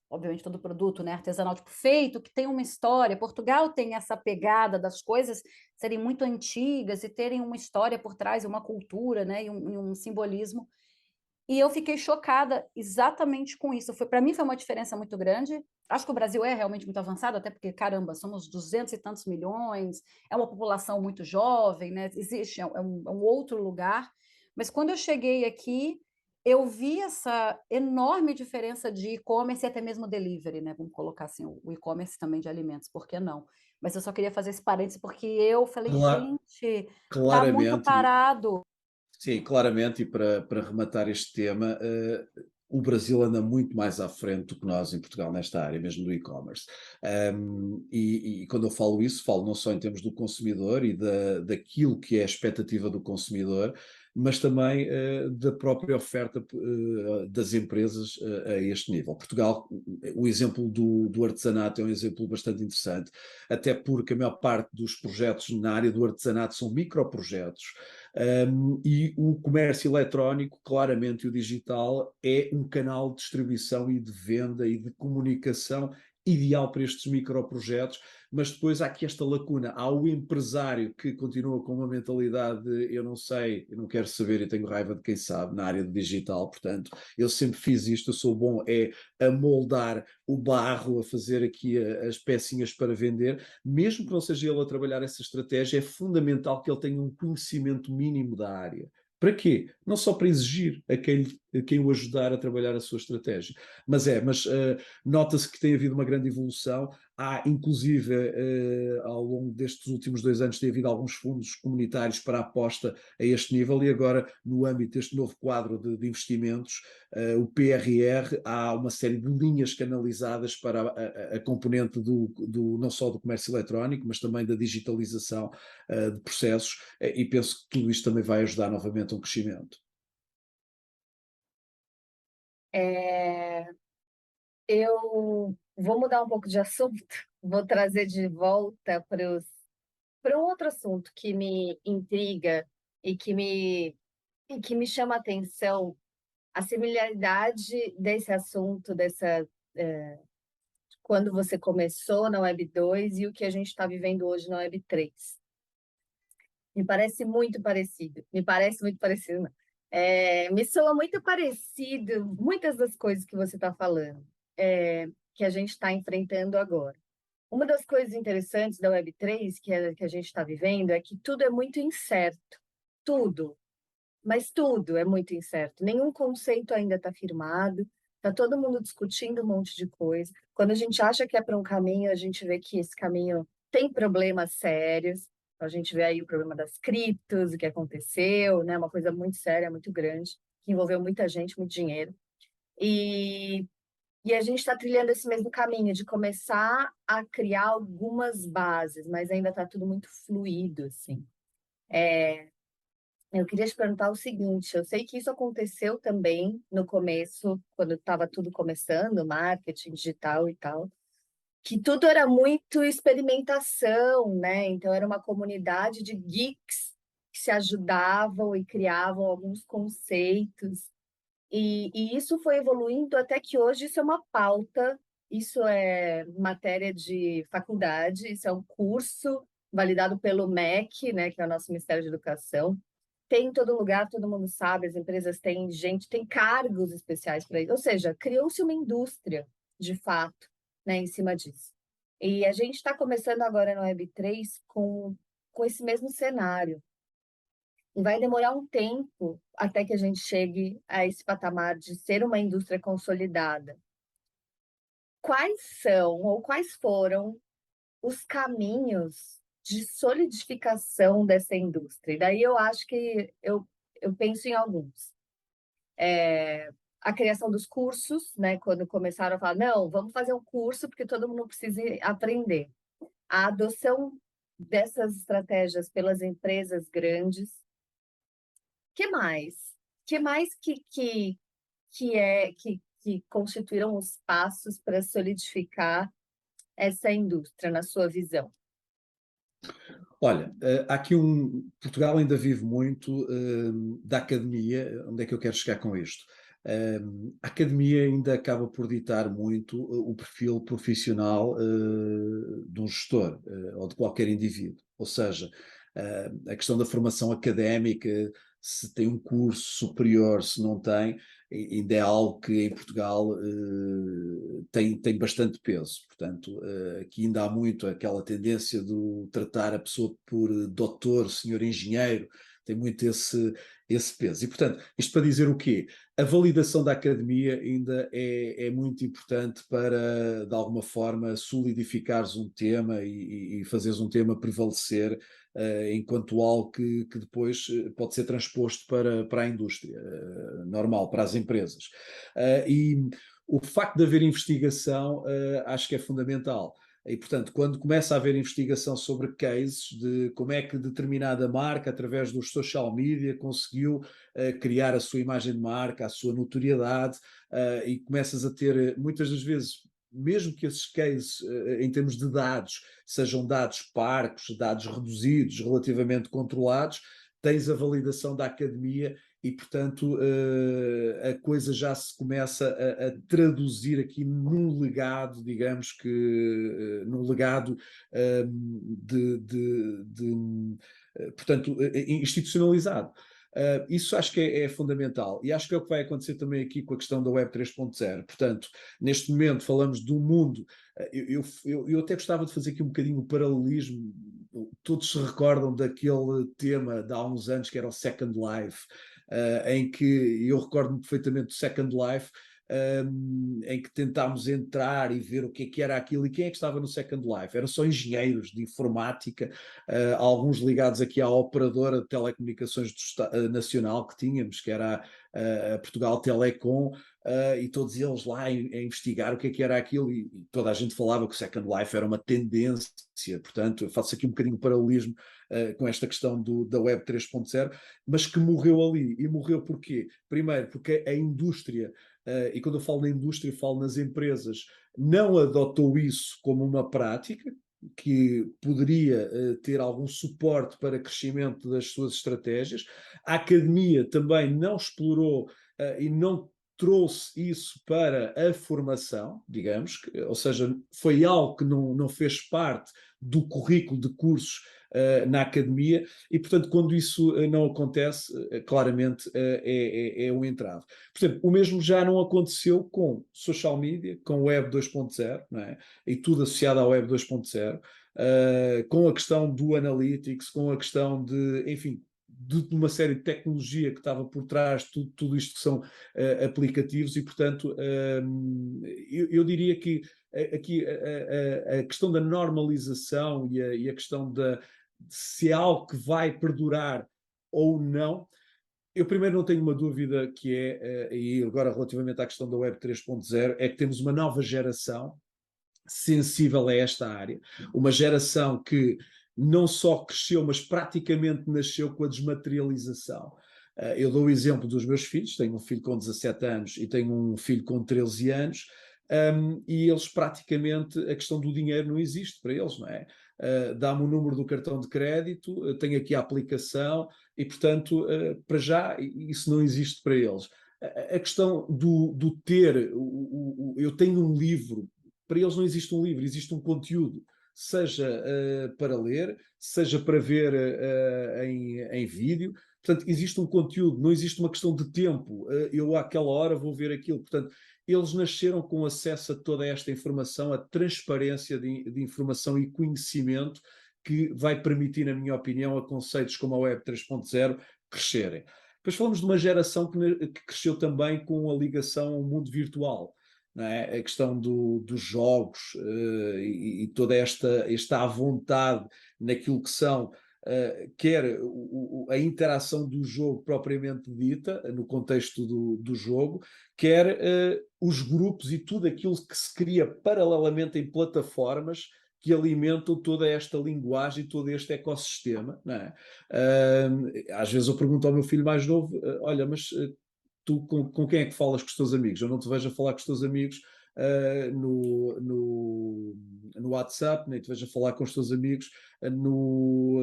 Obviamente todo produto, né, artesanal, tipo, feito, que tem uma história. Portugal tem essa pegada das coisas serem muito antigas e terem uma história por trás, uma cultura, né, e um simbolismo. E eu fiquei chocada exatamente com isso. Para mim foi uma diferença muito grande. Acho que o Brasil é realmente muito avançado, até porque, caramba, somos 200 e tantos milhões, é uma população muito jovem, né? Existe, é um outro lugar. Mas quando eu cheguei aqui, eu vi essa enorme diferença de e-commerce e até mesmo delivery, né? Vamos colocar assim, o e-commerce também de alimentos, por que não? Mas eu só queria fazer esse parênteses porque eu falei, Cla- gente, tá muito Claramente, parado. sim, claramente, e para rematar este tema, o Brasil anda muito mais à frente do que nós em Portugal nesta área, mesmo do e-commerce. E quando eu falo isso, falo não só em termos do consumidor e daquilo que é a expectativa do consumidor, mas também da própria oferta das empresas a este nível. Portugal, o exemplo do artesanato é um exemplo bastante interessante, até porque a maior parte dos projetos na área do artesanato são microprojetos. E o comércio eletrónico, claramente o digital, é um canal de distribuição e de venda e de comunicação ideal para estes microprojetos, mas depois há aqui esta lacuna. Há o empresário que continua com uma mentalidade de eu não sei, eu não quero saber, eu tenho raiva de quem sabe na área do digital, portanto, eu sempre fiz isto, eu sou bom a moldar o barro, a fazer aqui as pecinhas para vender, mesmo que não seja ele a trabalhar essa estratégia, é fundamental que ele tenha um conhecimento mínimo da área. Para quê? Não só para exigir a quem o ajudar a trabalhar a sua estratégia, mas nota-se que tem havido uma grande evolução. Há, inclusive, ao longo destes últimos 2 anos, tem havido alguns fundos comunitários para a aposta a este nível e agora, no âmbito deste novo quadro de investimentos, o PRR, há uma série de linhas canalizadas para a componente não só do comércio eletrónico, mas também da digitalização de processos, e penso que tudo isto também vai ajudar novamente a um crescimento. É, eu vou mudar um pouco de assunto, vou trazer de volta para um outro assunto que me intriga e que me chama a atenção, a similaridade desse assunto, quando você começou na Web 2 e o que a gente está vivendo hoje na Web 3. Me parece muito parecido. Me parece muito parecido, não. Me soa muito parecido muitas das coisas que você está falando, que a gente está enfrentando agora. Uma das coisas interessantes da Web3 que a gente está vivendo é que tudo é muito incerto. Tudo. Mas tudo é muito incerto. Nenhum conceito ainda está firmado. Está todo mundo discutindo um monte de coisa. Quando a gente acha que é para um caminho, a gente vê que esse caminho tem problemas sérios. A gente vê aí o problema das criptos, o que aconteceu, né? Uma coisa muito séria, muito grande, que envolveu muita gente, muito dinheiro. E, e a gente está trilhando esse mesmo caminho de começar a criar algumas bases, mas ainda está tudo muito fluido, assim. Eu queria te perguntar o seguinte: eu sei que isso aconteceu também no começo, quando estava tudo começando, marketing digital e tal, que tudo era muito experimentação, né? Então era uma comunidade de geeks que se ajudavam e criavam alguns conceitos. E isso foi evoluindo até que hoje isso é uma pauta, isso é matéria de faculdade, isso é um curso validado pelo MEC, né, que é o nosso Ministério de Educação. Tem em todo lugar, todo mundo sabe, as empresas têm gente, tem cargos especiais para isso. Ou seja, criou-se uma indústria, de fato, né, em cima disso. E a gente está começando agora no Web3 com esse mesmo cenário. E vai demorar um tempo até que a gente chegue a esse patamar de ser uma indústria consolidada. Quais são ou quais foram os caminhos de solidificação dessa indústria? E daí eu acho que eu penso em alguns. A criação dos cursos, né? Quando começaram a falar, não, vamos fazer um curso porque todo mundo precisa aprender. A adoção dessas estratégias pelas empresas grandes. Que mais? Que mais que constituíram os passos para solidificar essa indústria, na sua visão? Olha, há aqui Portugal ainda vive muito da academia. Onde é que eu quero chegar com isto? A academia ainda acaba por ditar muito o perfil profissional de um gestor ou de qualquer indivíduo. Ou seja, a questão da formação académica, se tem um curso superior, se não tem, ainda é algo que em Portugal tem bastante peso. Portanto, aqui ainda há muito aquela tendência de tratar a pessoa por doutor, senhor engenheiro, tem muito esse peso. E, portanto, isto para dizer o quê? A validação da academia ainda é muito importante para, de alguma forma, solidificares um tema e fazeres um tema prevalecer enquanto algo que depois pode ser transposto para a indústria normal, para as empresas. E o facto de haver investigação acho que é fundamental. E, portanto, quando começa a haver investigação sobre cases de como é que determinada marca, através dos social media, conseguiu criar a sua imagem de marca, a sua notoriedade, e começas a ter, muitas das vezes, mesmo que esses cases, em termos de dados, sejam dados parcos, dados reduzidos, relativamente controlados, tens a validação da academia e, portanto, a coisa já se começa a traduzir aqui num legado, digamos que, num legado portanto, institucionalizado. Isso acho que é fundamental e acho que é o que vai acontecer também aqui com a questão da Web 3.0. Portanto, neste momento falamos do mundo, eu até gostava de fazer aqui um bocadinho o paralelismo. Todos se recordam daquele tema de há uns anos que era o Second Life, em que eu recordo-me perfeitamente do Second Life, em que tentámos entrar e ver o que era aquilo e quem é que estava no Second Life. Eram só engenheiros de informática, alguns ligados aqui à operadora de telecomunicações nacional que tínhamos, que era a Portugal Telecom, e todos eles lá a investigar o que era aquilo, e toda a gente falava que o Second Life era uma tendência. Portanto, eu faço aqui um bocadinho de paralelismo com esta questão da Web 3.0, mas que morreu ali. E morreu porquê? Primeiro, porque a indústria, e quando eu falo na indústria, eu falo nas empresas, não adotou isso como uma prática que poderia ter algum suporte para crescimento das suas estratégias. A academia também não explorou e não trouxe isso para a formação, digamos, ou seja, foi algo que não fez parte do currículo de cursos na academia e, portanto, quando isso não acontece, claramente é um entrave. Por exemplo, o mesmo já não aconteceu com social media, com Web 2.0, não é? E tudo associado à Web 2.0, com a questão do analytics, com a questão de, enfim, de uma série de tecnologia que estava por trás, tudo isto que são aplicativos e, portanto, eu diria que aqui a questão da normalização e a questão de se é algo que vai perdurar ou não, eu primeiro não tenho uma dúvida que e agora relativamente à questão da Web 3.0, é que temos uma nova geração sensível a esta área, uma geração que não só cresceu, mas praticamente nasceu com a desmaterialização. Eu dou o exemplo dos meus filhos, tenho um filho com 17 anos e tenho um filho com 13 anos, e eles praticamente, a questão do dinheiro não existe para eles, não é? Dá-me o número do cartão de crédito, tenho aqui a aplicação e, portanto, para já isso não existe para eles. A questão do ter, eu tenho um livro, para eles não existe um livro, existe um conteúdo, seja para ler, seja para ver em vídeo. Portanto, existe um conteúdo, não existe uma questão de tempo. Eu àquela hora vou ver aquilo. Portanto, eles nasceram com acesso a toda esta informação, a transparência de informação e conhecimento que vai permitir, na minha opinião, a conceitos como a Web 3.0 crescerem. Depois falamos de uma geração que cresceu também com a ligação ao mundo virtual. Não é? A questão dos jogos e toda esta à vontade naquilo que são, quer a interação do jogo propriamente dita, no contexto do jogo, quer os grupos e tudo aquilo que se cria paralelamente em plataformas que alimentam toda esta linguagem, todo este ecossistema. Não é? Às vezes eu pergunto ao meu filho mais novo, olha, mas tu com quem é que falas com os teus amigos? Eu não te vejo a falar com os teus amigos no WhatsApp, nem te vejo a falar com os teus amigos no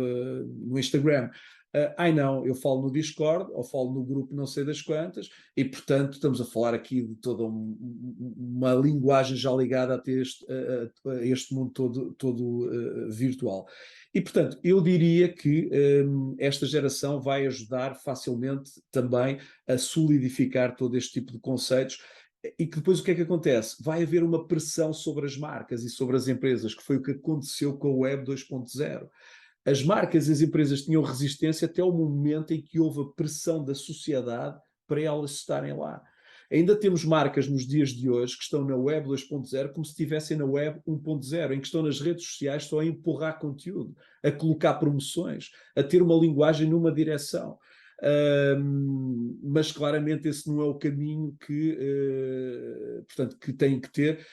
Instagram. Ai não, eu falo no Discord ou falo no grupo não sei das quantas e, portanto, estamos a falar aqui de toda uma linguagem já ligada a este mundo todo virtual. E, portanto, eu diria que esta geração vai ajudar facilmente também a solidificar todo este tipo de conceitos e que depois o que é que acontece? Vai haver uma pressão sobre as marcas e sobre as empresas, que foi o que aconteceu com a Web 2.0. As marcas e as empresas tinham resistência até o momento em que houve a pressão da sociedade para elas estarem lá. Ainda temos marcas nos dias de hoje que estão na Web 2.0 como se estivessem na Web 1.0, em que estão nas redes sociais só a empurrar conteúdo, a colocar promoções, a ter uma linguagem numa direção. Mas claramente esse não é o caminho portanto, que tem que ter.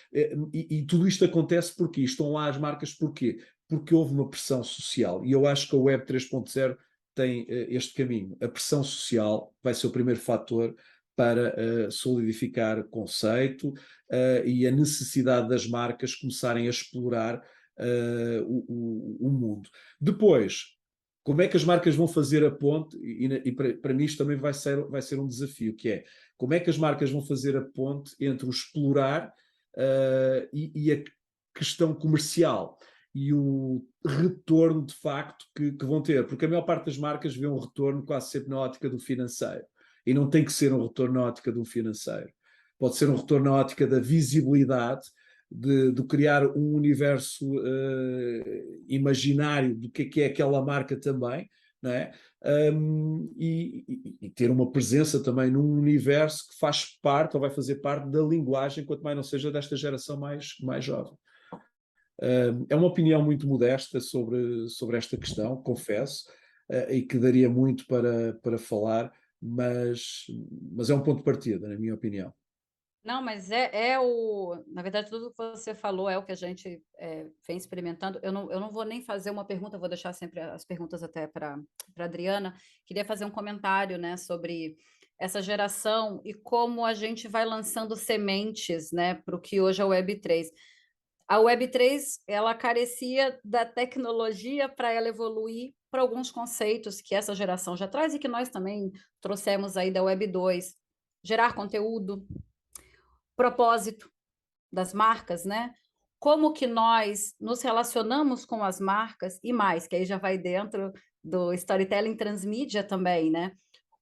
E tudo isto acontece porque estão lá as marcas porquê? Porque houve uma pressão social. E eu acho que a Web 3.0 tem este caminho. A pressão social vai ser o primeiro fator para solidificar conceito e a necessidade das marcas começarem a explorar o mundo. Depois, como é que as marcas vão fazer a ponte? E para mim isto também vai ser um desafio, que é como é que as marcas vão fazer a ponte entre o explorar e a questão comercial e o retorno de facto que vão ter, porque a maior parte das marcas vê um retorno quase sempre na ótica do financeiro, e não tem que ser um retorno na ótica do financeiro, pode ser um retorno na ótica da visibilidade, de criar um universo imaginário do que é aquela marca também, não é? E ter uma presença também num universo que faz parte ou vai fazer parte da linguagem, quanto mais não seja desta geração mais jovem. É uma opinião muito modesta sobre esta questão, confesso, e que daria muito para falar, mas é um ponto de partida, na minha opinião. Não, mas na verdade, tudo que você falou é o que a gente vem experimentando. Eu não vou nem fazer uma pergunta, vou deixar sempre as perguntas até para a Adriana. Queria fazer um comentário, né, sobre essa geração e como a gente vai lançando sementes, né, para o que hoje é o Web3. A Web3, ela carecia da tecnologia para ela evoluir para alguns conceitos que essa geração já traz e que nós também trouxemos aí da Web2. Gerar conteúdo, propósito das marcas, né? Como que nós nos relacionamos com as marcas e mais, que aí já vai dentro do storytelling transmídia também, né?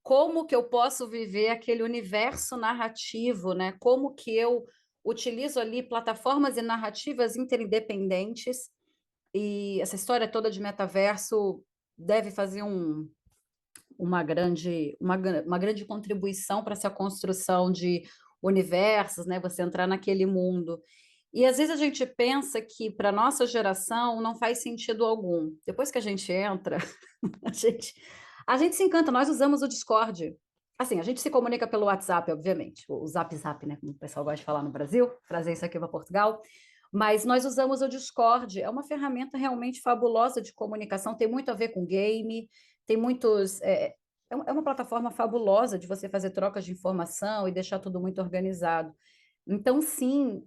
Como que eu posso viver aquele universo narrativo, né? Como que eu utilizo ali plataformas e narrativas interdependentes e essa história toda de metaverso deve fazer uma grande contribuição para essa construção de universos, né? Você entrar naquele mundo. E às vezes a gente pensa que para nossa geração não faz sentido algum. Depois que a gente entra, a gente, a gente se encanta. Nós usamos o Discord. Assim, a gente se comunica pelo WhatsApp, obviamente, o Zap Zap, né? Como o pessoal gosta de falar no Brasil, trazer isso aqui para Portugal. Mas nós usamos o Discord. É uma ferramenta realmente fabulosa de comunicação. Tem muito a ver com game, tem muitos. É uma plataforma fabulosa de você fazer trocas de informação e deixar tudo muito organizado. Então, sim,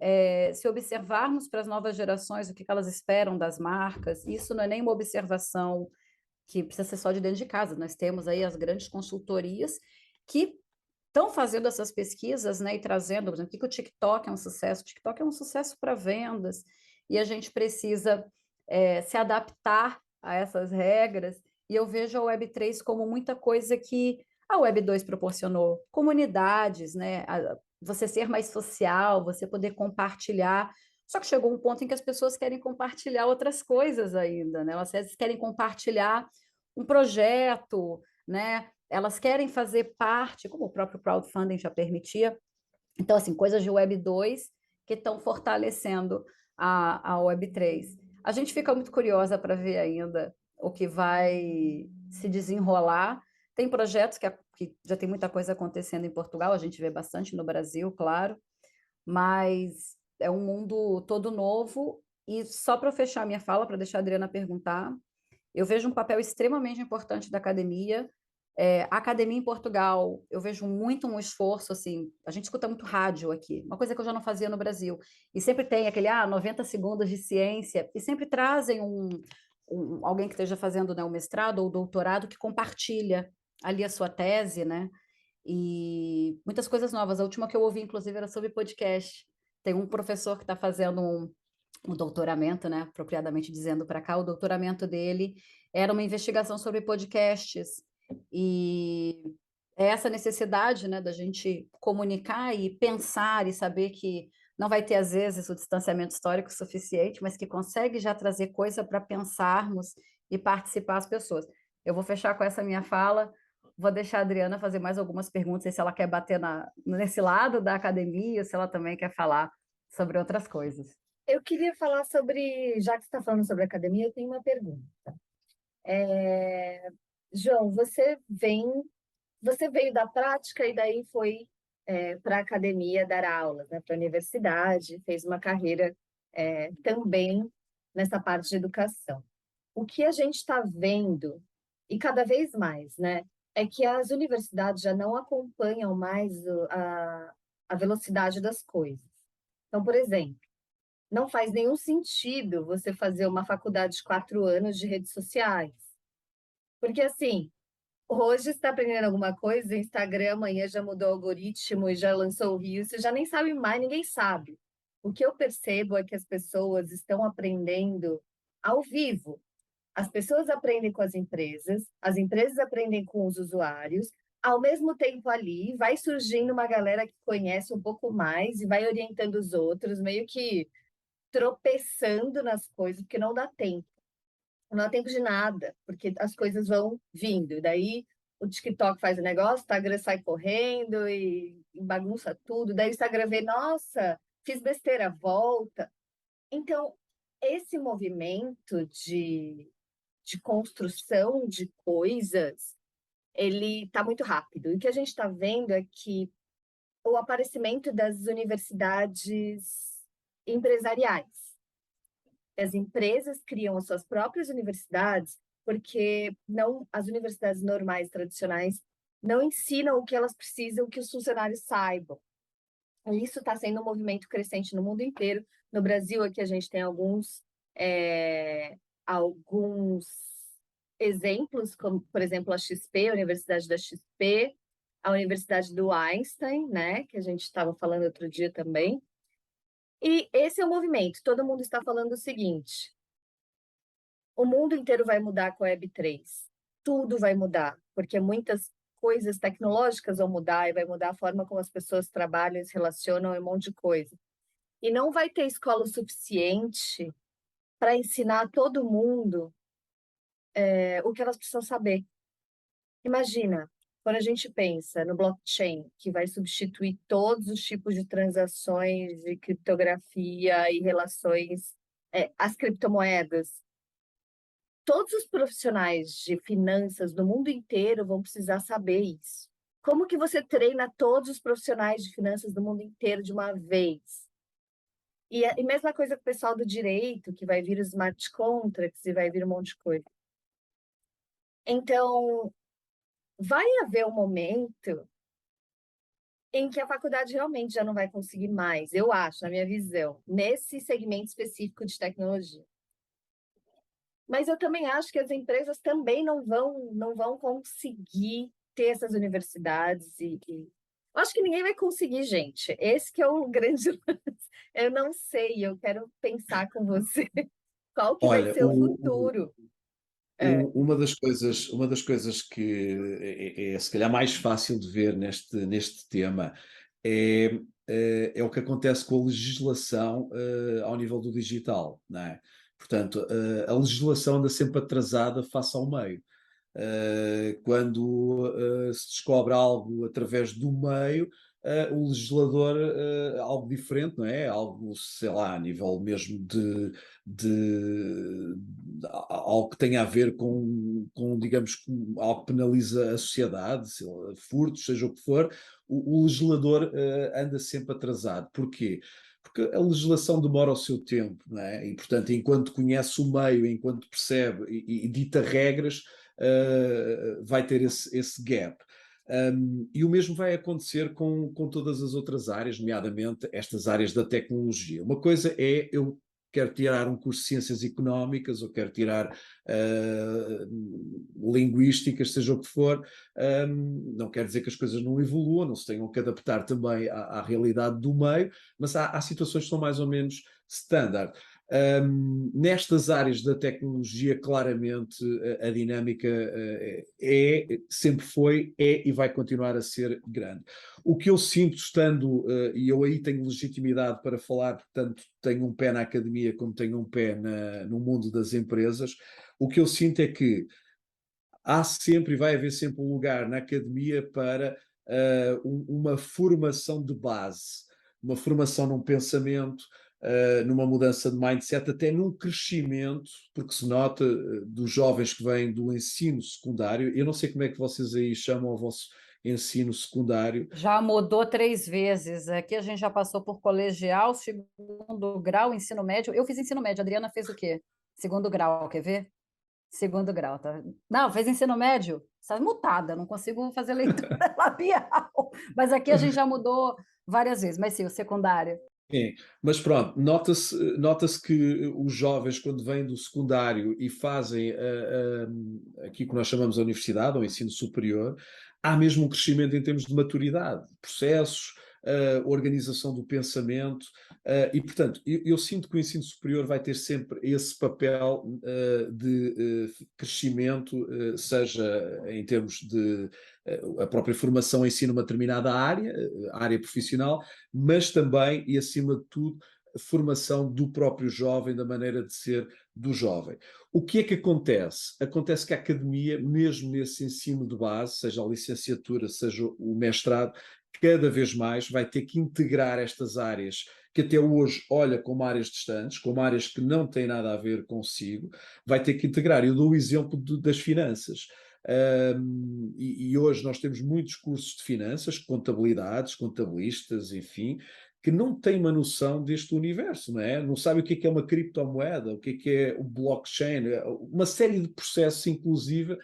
se observarmos para as novas gerações o que elas esperam das marcas, isso não é nem uma observação que precisa ser só de dentro de casa. Nós temos aí as grandes consultorias que estão fazendo essas pesquisas, né, e trazendo, por exemplo, por que o TikTok é um sucesso? O TikTok é um sucesso para vendas e a gente precisa se adaptar a essas regras. E eu vejo a Web3 como muita coisa que a Web2 proporcionou, comunidades, né, você ser mais social, você poder compartilhar. Só que chegou um ponto em que as pessoas querem compartilhar outras coisas ainda, né? Elas às vezes querem compartilhar um projeto, né? Elas querem fazer parte, como o próprio crowdfunding já permitia. Então, assim, coisas de Web 2 que estão fortalecendo a Web 3. A gente fica muito curiosa para ver ainda o que vai se desenrolar. Tem projetos que já tem muita coisa acontecendo em Portugal, a gente vê bastante no Brasil, claro, mas é um mundo todo novo. E só para fechar minha fala, para deixar a Adriana perguntar, eu vejo um papel extremamente importante da academia A academia em Portugal, eu vejo muito um esforço, assim, a gente escuta muito rádio aqui, uma coisa que eu já não fazia no Brasil, e sempre tem aquele, 90 segundos de ciência, e sempre trazem alguém que esteja fazendo, né, o mestrado ou o doutorado que compartilha ali a sua tese, né, e muitas coisas novas. A última que eu ouvi, inclusive, era sobre podcast. Tem um professor que está fazendo um doutoramento, né, apropriadamente dizendo para cá, o doutoramento dele era uma investigação sobre podcasts, e é essa necessidade, né, da gente comunicar e pensar e saber que não vai ter, às vezes, o distanciamento histórico suficiente, mas que consegue já trazer coisa para pensarmos e participar as pessoas. Eu vou fechar com essa minha fala, vou deixar a Adriana fazer mais algumas perguntas, se ela quer bater nesse lado da academia, ou se ela também quer falar sobre outras coisas. Eu queria falar sobre, já que você está falando sobre academia, eu tenho uma pergunta. João, você veio da prática e daí foi para a academia dar aulas, né, para a universidade, fez uma carreira também nessa parte de educação. O que a gente está vendo, e cada vez mais, né, é que as universidades já não acompanham mais a velocidade das coisas. Então, por exemplo, não faz nenhum sentido você fazer uma faculdade de 4 anos de redes sociais. Porque, assim, hoje você está aprendendo alguma coisa, o Instagram amanhã já mudou o algoritmo e já lançou o Rio, você já nem sabe mais, ninguém sabe. O que eu percebo é que as pessoas estão aprendendo ao vivo. As pessoas aprendem com as empresas aprendem com os usuários, ao mesmo tempo ali vai surgindo uma galera que conhece um pouco mais e vai orientando os outros, meio que tropeçando nas coisas, porque não dá tempo. Não dá tempo de nada, porque as coisas vão vindo. Daí o TikTok faz o negócio, o Instagram sai correndo e bagunça tudo. Daí o Instagram vê, nossa, fiz besteira, volta. Então, esse movimento de construção de coisas, ele está muito rápido. E o que a gente está vendo é que o aparecimento das universidades empresariais. As empresas criam as suas próprias universidades porque não, as universidades normais, tradicionais, não ensinam o que elas precisam que os funcionários saibam. E isso está sendo um movimento crescente no mundo inteiro. No Brasil, aqui a gente tem alguns exemplos, como, por exemplo, a XP, a Universidade da XP, a Universidade do Einstein, né, que a gente estava falando outro dia também. E esse é o movimento. Todo mundo está falando o seguinte: o mundo inteiro vai mudar com a Web3. Tudo vai mudar, porque muitas coisas tecnológicas vão mudar e vai mudar a forma como as pessoas trabalham, se relacionam e um monte de coisa. E não vai ter escola o suficiente para ensinar a todo mundo o que elas precisam saber. Imagina, quando a gente pensa no blockchain, que vai substituir todos os tipos de transações de criptografia e relações, as criptomoedas, todos os profissionais de finanças do mundo inteiro vão precisar saber isso. Como que você treina todos os profissionais de finanças do mundo inteiro de uma vez? E mesma coisa com o pessoal do direito, que vai vir os smart contracts e vai vir um monte de coisa. Então, vai haver um momento em que a faculdade realmente já não vai conseguir mais, eu acho, na minha visão, nesse segmento específico de tecnologia. Mas eu também acho que as empresas também não vão conseguir ter essas universidades eu acho que ninguém vai conseguir, gente. Esse que é o grande lance. Eu não sei, eu quero pensar com você qual que vai Olha, ser o futuro. uma das coisas que é se calhar mais fácil de ver neste tema é o que acontece com a legislação ao nível do digital, não é? Portanto, a legislação anda sempre atrasada face ao meio. Quando se descobre algo através do meio, o legislador, algo diferente, não é? Algo, sei lá, a nível mesmo algo que tenha a ver digamos, com algo que penaliza a sociedade, sei lá, furtos, seja o que for, o legislador anda sempre atrasado. Porquê? Porque a legislação demora o seu tempo, não é? E, portanto, enquanto conhece o meio, enquanto percebe e dita regras, vai ter esse gap. E o mesmo vai acontecer com todas as outras áreas, nomeadamente estas áreas da tecnologia. Uma coisa é eu quero tirar um curso de Ciências Económicas ou quero tirar linguísticas, seja o que for, não quer dizer que as coisas não evoluam, não se tenham que adaptar também à realidade do meio, mas há situações que são mais ou menos standard. Nestas áreas da tecnologia, claramente, a dinâmica sempre foi, é e vai continuar a ser grande. O que eu sinto estando, e eu aí tenho legitimidade para falar, portanto, tenho um pé na academia como tenho um pé no mundo das empresas, o que eu sinto é que há sempre e vai haver sempre um lugar na academia para uma formação de base, uma formação num pensamento, numa mudança de mindset, até num crescimento, porque se nota dos jovens que vêm do ensino secundário, eu não sei como é que vocês aí chamam o vosso ensino secundário. Já mudou 3 vezes. Aqui a gente já passou por colegial, segundo grau, ensino médio. Eu fiz ensino médio. A Adriana fez o quê? Segundo grau, quer ver? Segundo grau, tá? Não, fez ensino médio. Está mutada, não consigo fazer leitura labial. Mas aqui a gente já mudou várias vezes. Mas sim, o secundário. Sim, mas pronto, nota-se que os jovens, quando vêm do secundário e fazem aqui que nós chamamos a universidade, ou ensino superior, há mesmo um crescimento em termos de maturidade, processos, organização do pensamento, e portanto, eu sinto que o ensino superior vai ter sempre esse papel de crescimento, seja em termos de a própria formação em si numa determinada área, a área profissional, mas também e acima de tudo a formação do próprio jovem, da maneira de ser do jovem. O que é que acontece? Acontece que a academia, mesmo nesse ensino de base, seja a licenciatura, seja o mestrado, cada vez mais vai ter que integrar estas áreas que até hoje olha como áreas distantes, como áreas que não têm nada a ver consigo, vai ter que integrar. Eu dou o exemplo das finanças. E hoje nós temos muitos cursos de finanças, contabilidades, contabilistas, enfim, que não têm uma noção deste universo, não é? Não sabem o que é uma criptomoeda, o que é o blockchain, uma série de processos, inclusive,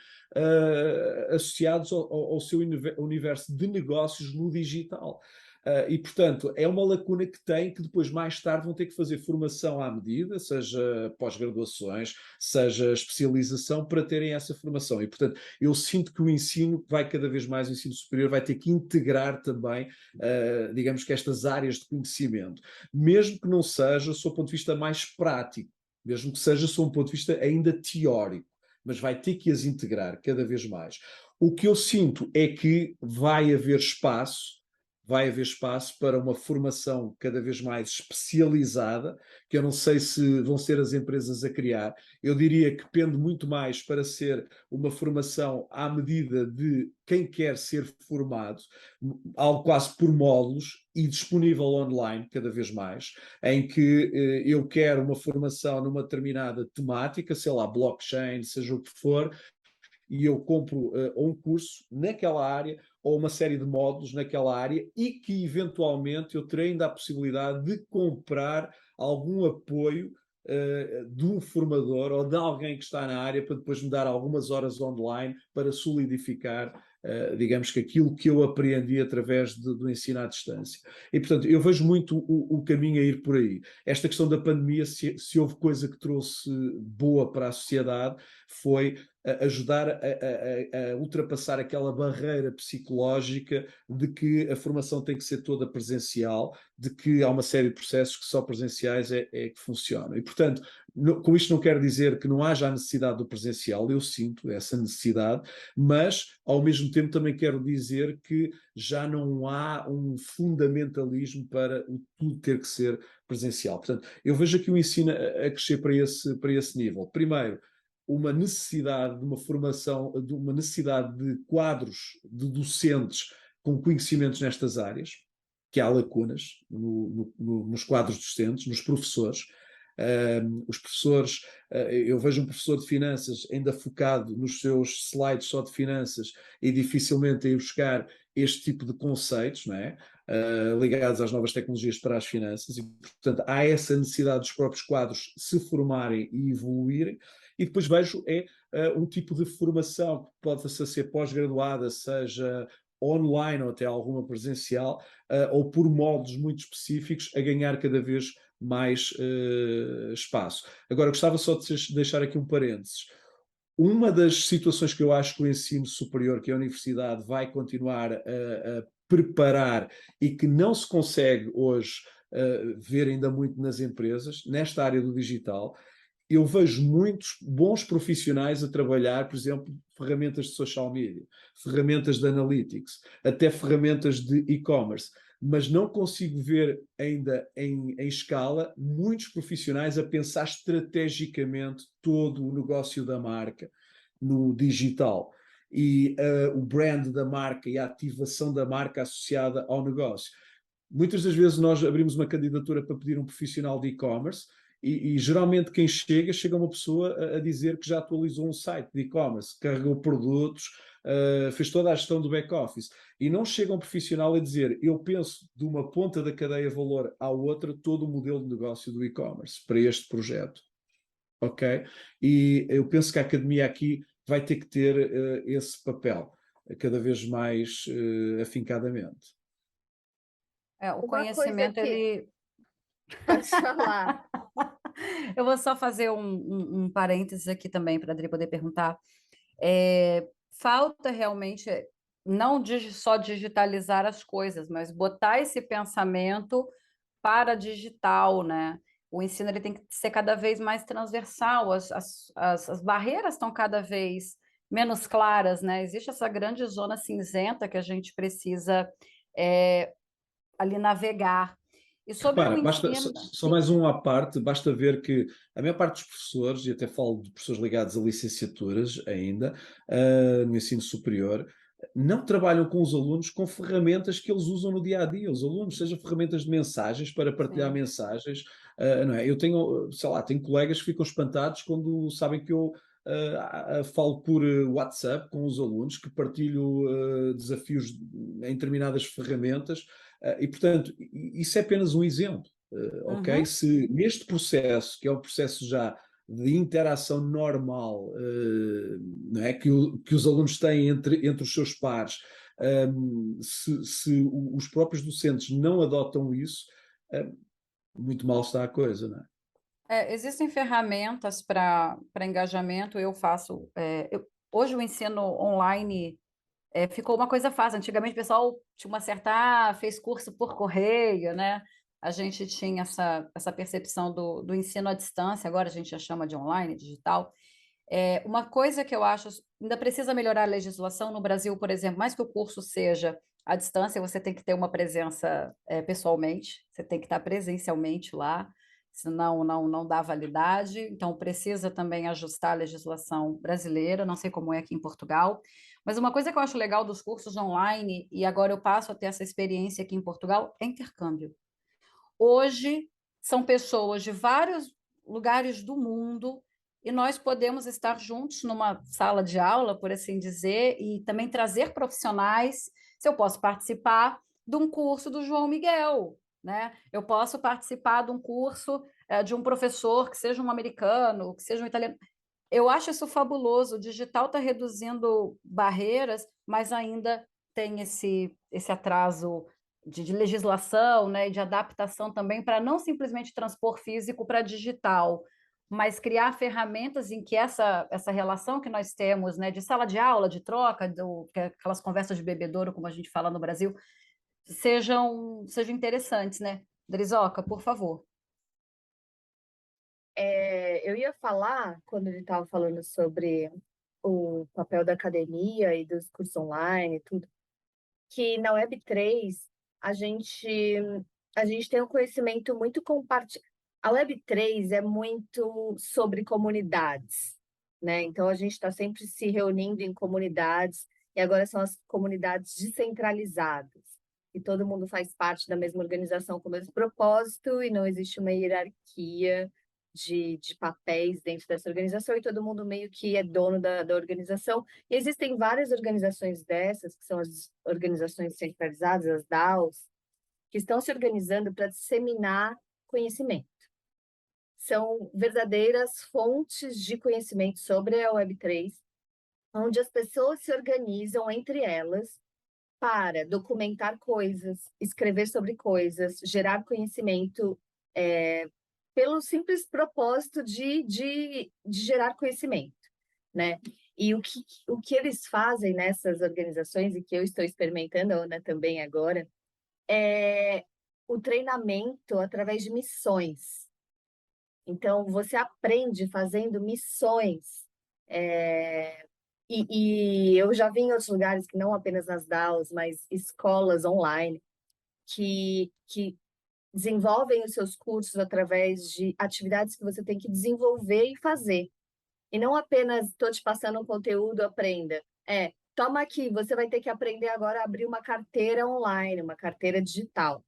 associados ao seu universo de negócios no digital. E, portanto, é uma lacuna que tem, que depois, mais tarde, vão ter que fazer formação à medida, seja pós-graduações, seja especialização, para terem essa formação. E, portanto, eu sinto que o ensino vai cada vez mais, o ensino superior vai ter que integrar também, digamos que estas áreas de conhecimento, mesmo que não seja sob o ponto de vista mais prático, mesmo que seja sob um ponto de vista ainda teórico, mas vai ter que as integrar cada vez mais. O que eu sinto é que vai haver espaço para uma formação cada vez mais especializada, que eu não sei se vão ser as empresas a criar. Eu diria que pende muito mais para ser uma formação à medida de quem quer ser formado, algo quase por módulos e disponível online cada vez mais, em que eu quero uma formação numa determinada temática, sei lá, blockchain, seja o que for, e eu compro um curso naquela área ou uma série de módulos naquela área e que eventualmente eu terei ainda a possibilidade de comprar algum apoio de um formador ou de alguém que está na área para depois me dar algumas horas online para solidificar, digamos que aquilo que eu aprendi através do ensino à distância. E, portanto, eu vejo muito o caminho a ir por aí. Esta questão da pandemia, se houve coisa que trouxe boa para a sociedade, foi ajudar a ultrapassar aquela barreira psicológica de que a formação tem que ser toda presencial, de que há uma série de processos que só presenciais é que funcionam. E, portanto, com isto não quero dizer que não haja a necessidade do presencial, eu sinto essa necessidade, mas, ao mesmo tempo, também quero dizer que já não há um fundamentalismo para tudo ter que ser presencial. Portanto, eu vejo aqui o ensino a crescer para esse nível. Primeiro, uma necessidade de uma formação, de uma necessidade de quadros de docentes com conhecimentos nestas áreas, que há lacunas nos quadros docentes, nos professores. Os professores, eu vejo um professor de finanças ainda focado nos seus slides só de finanças e dificilmente a ir buscar este tipo de conceitos, não é? Ligados às novas tecnologias para as finanças, e portanto há essa necessidade dos próprios quadros se formarem e evoluírem. E depois vejo um tipo de formação que pode ser pós-graduada, seja online ou até alguma presencial, ou por modos muito específicos, a ganhar cada vez mais espaço. Agora, gostava só de deixar aqui um parênteses. Uma das situações que eu acho que o ensino superior, que a universidade vai continuar a preparar e que não se consegue hoje ver ainda muito nas empresas, nesta área do digital, eu vejo muitos bons profissionais a trabalhar, por exemplo, ferramentas de social media, ferramentas de analytics, até ferramentas de e-commerce, mas não consigo ver ainda em escala muitos profissionais a pensar estrategicamente todo o negócio da marca no digital e o brand da marca e a ativação da marca associada ao negócio. Muitas das vezes nós abrimos uma candidatura para pedir um profissional de e-commerce e geralmente quem chega uma pessoa a dizer que já atualizou um site de e-commerce, carregou produtos, fez toda a gestão do back-office. E não chega um profissional a dizer, eu penso de uma ponta da cadeia de valor à outra todo o modelo de negócio do e-commerce para este projeto. Ok? E eu penso que a academia aqui vai ter que ter esse papel cada vez mais afincadamente. O Uma coisa conhecimento, que ele... pode falar. Eu vou só fazer um parênteses aqui também para a Adri poder perguntar. Falta realmente não só digitalizar as coisas, mas botar esse pensamento para digital, né? O ensino ele tem que ser cada vez mais transversal, as barreiras estão cada vez menos claras, né? Existe essa grande zona cinzenta que a gente precisa ali navegar. E sobre o Repara, basta, ensino, só sim, mais um à parte, basta ver que a maior parte dos professores, e até falo de professores ligados a licenciaturas ainda, no ensino superior, não trabalham com os alunos com ferramentas que eles usam no dia a dia. Os alunos, seja ferramentas de mensagens para partilhar sim. mensagens, não é? Eu tenho, sei lá, tenho colegas que ficam espantados quando sabem que eu falo por WhatsApp com os alunos, que partilho desafios em determinadas ferramentas. E, portanto, isso é apenas um exemplo, ok? Uhum. Se neste processo, que é um processo já de interação normal, não é? Que os alunos têm entre os seus pares, se os próprios docentes não adotam isso, muito mal está a coisa, não é? Existem ferramentas para engajamento. Eu faço. Hoje o ensino online ficou uma coisa fácil. Antigamente o pessoal tinha uma certa. Fez curso por correio, né? A gente tinha essa percepção do ensino à distância, agora a gente já chama de online, digital. Uma coisa que eu acho, ainda precisa melhorar a legislação no Brasil, por exemplo, mais que o curso seja à distância, você tem que ter uma presença pessoalmente, você tem que estar presencialmente lá, senão não dá validade. Então, precisa também ajustar a legislação brasileira, não sei como é aqui em Portugal. Mas uma coisa que eu acho legal dos cursos online, e agora eu passo a ter essa experiência aqui em Portugal, é intercâmbio. Hoje, são pessoas de vários lugares do mundo e nós podemos estar juntos numa sala de aula, por assim dizer, e também trazer profissionais. Se eu posso participar de um curso do João Miguel, né? Eu posso participar de um curso de um professor que seja um americano, que seja um italiano. Eu acho isso fabuloso. O digital está reduzindo barreiras, mas ainda tem esse atraso de legislação, né, e de adaptação também, para não simplesmente transpor físico para digital, mas criar ferramentas em que essa relação que nós temos, né, de sala de aula, de troca, aquelas conversas de bebedouro, como a gente fala no Brasil, sejam interessantes, né? Drizoca, por favor. Eu ia falar, quando ele estava falando sobre o papel da academia e dos cursos online e tudo, que na Web3 a gente, a gente tem um conhecimento muito compartilhado. A Web3 é muito sobre comunidades, né? Então a gente está sempre se reunindo em comunidades, e agora são as comunidades descentralizadas, e todo mundo faz parte da mesma organização com o mesmo propósito, e não existe uma hierarquia de papéis dentro dessa organização, e todo mundo meio que é dono da organização. E existem várias organizações dessas, que são as organizações centralizadas, as DAOs, que estão se organizando para disseminar conhecimento. são verdadeiras fontes de conhecimento sobre a Web3, onde as pessoas se organizam entre elas para documentar coisas, escrever sobre coisas, gerar conhecimento, pelo simples propósito de gerar conhecimento, né? E o que eles fazem nessas organizações, e que eu estou experimentando, a Ana também agora, é o treinamento através de missões. Então, você aprende fazendo missões. E eu já vi em outros lugares, que não apenas nas DAOs, mas escolas online, que desenvolvem os seus cursos através de atividades que você tem que desenvolver e fazer. E não apenas estou te passando um conteúdo, aprenda. Toma aqui, você vai ter que aprender agora a abrir uma carteira online, uma carteira digital.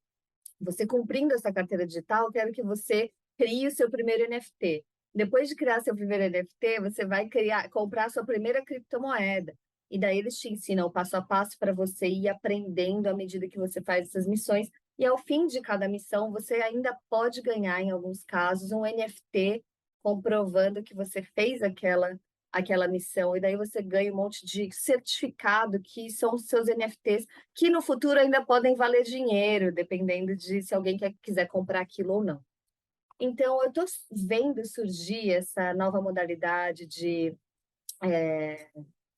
Você cumprindo essa carteira digital, quero que você crie o seu primeiro NFT. Depois de criar seu primeiro NFT, você vai comprar a sua primeira criptomoeda. E daí eles te ensinam o passo a passo para você ir aprendendo à medida que você faz essas missões. E ao fim de cada missão, você ainda pode ganhar, em alguns casos, um NFT comprovando que você fez aquela missão. E daí você ganha um monte de certificado, que são os seus NFTs, que no futuro ainda podem valer dinheiro, dependendo de se alguém quiser comprar aquilo ou não. Então, eu estou vendo surgir essa nova modalidade de,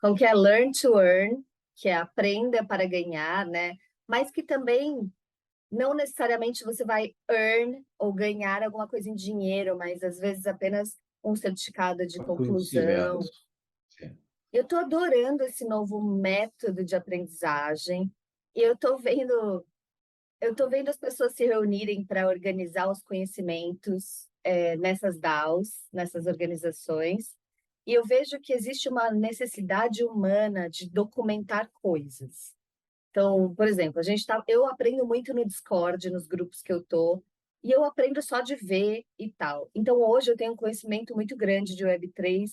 como que é, learn to earn, que é aprenda para ganhar, né? Mas que também não necessariamente você vai earn ou ganhar alguma coisa em dinheiro, mas às vezes apenas um certificado de Conhecimento. conclusão. Sim. Eu estou adorando esse novo método de aprendizagem e eu estou vendo as pessoas se reunirem para organizar os conhecimentos nessas DAOs, nessas organizações, e eu vejo que existe uma necessidade humana de documentar coisas. Então, por exemplo, eu aprendo muito no Discord, nos grupos que eu tô, e eu aprendo só de ver e tal. Então, hoje eu tenho um conhecimento muito grande de Web3,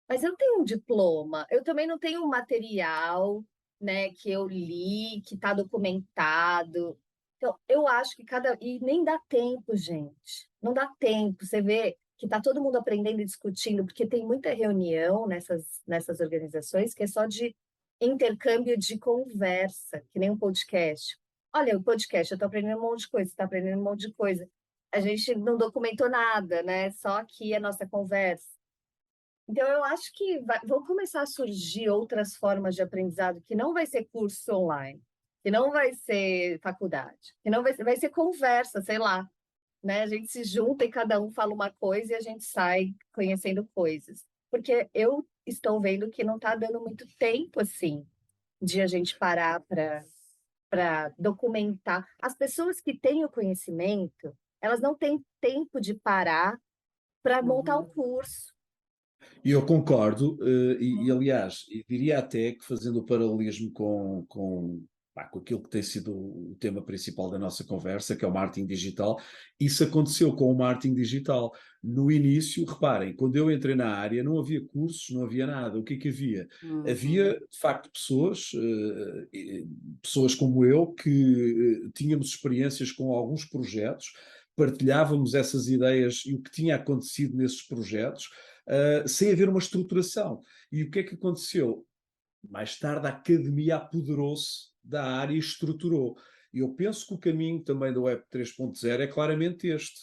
mas eu não tenho um diploma, eu também não tenho um material, né, que eu li, que está documentado. Então, eu acho que e nem dá tempo, gente. Não dá tempo. Você vê que está todo mundo aprendendo e discutindo, porque tem muita reunião nessas organizações que é só de intercâmbio de conversa, que nem um podcast. Olha, o podcast, eu estou aprendendo um monte de coisa, você está aprendendo um monte de coisa. A gente não documentou nada, né? Só aqui a nossa conversa. Então, eu acho que vão começar a surgir outras formas de aprendizado que não vai ser curso online, que não vai ser faculdade, que não vai ser conversa, sei lá, né? A gente se junta e cada um fala uma coisa e a gente sai conhecendo coisas. Porque eu estou vendo que não está dando muito tempo, assim, de a gente parar para documentar. As pessoas que têm o conhecimento, elas não têm tempo de parar para montar um curso. E eu concordo, aliás, e diria até que, fazendo o paralelismo com aquilo que tem sido o tema principal da nossa conversa, que é o marketing digital, isso aconteceu com o marketing digital. No início, reparem, quando eu entrei na área, não havia cursos, não havia nada. O que é que havia? Havia, de facto, pessoas como eu, que tínhamos experiências com alguns projetos, partilhávamos essas ideias e o que tinha acontecido nesses projetos, sem haver uma estruturação. E o que é que aconteceu? Mais tarde a academia apoderou-se da área e estruturou. E eu penso que o caminho também da Web 3.0 é claramente este,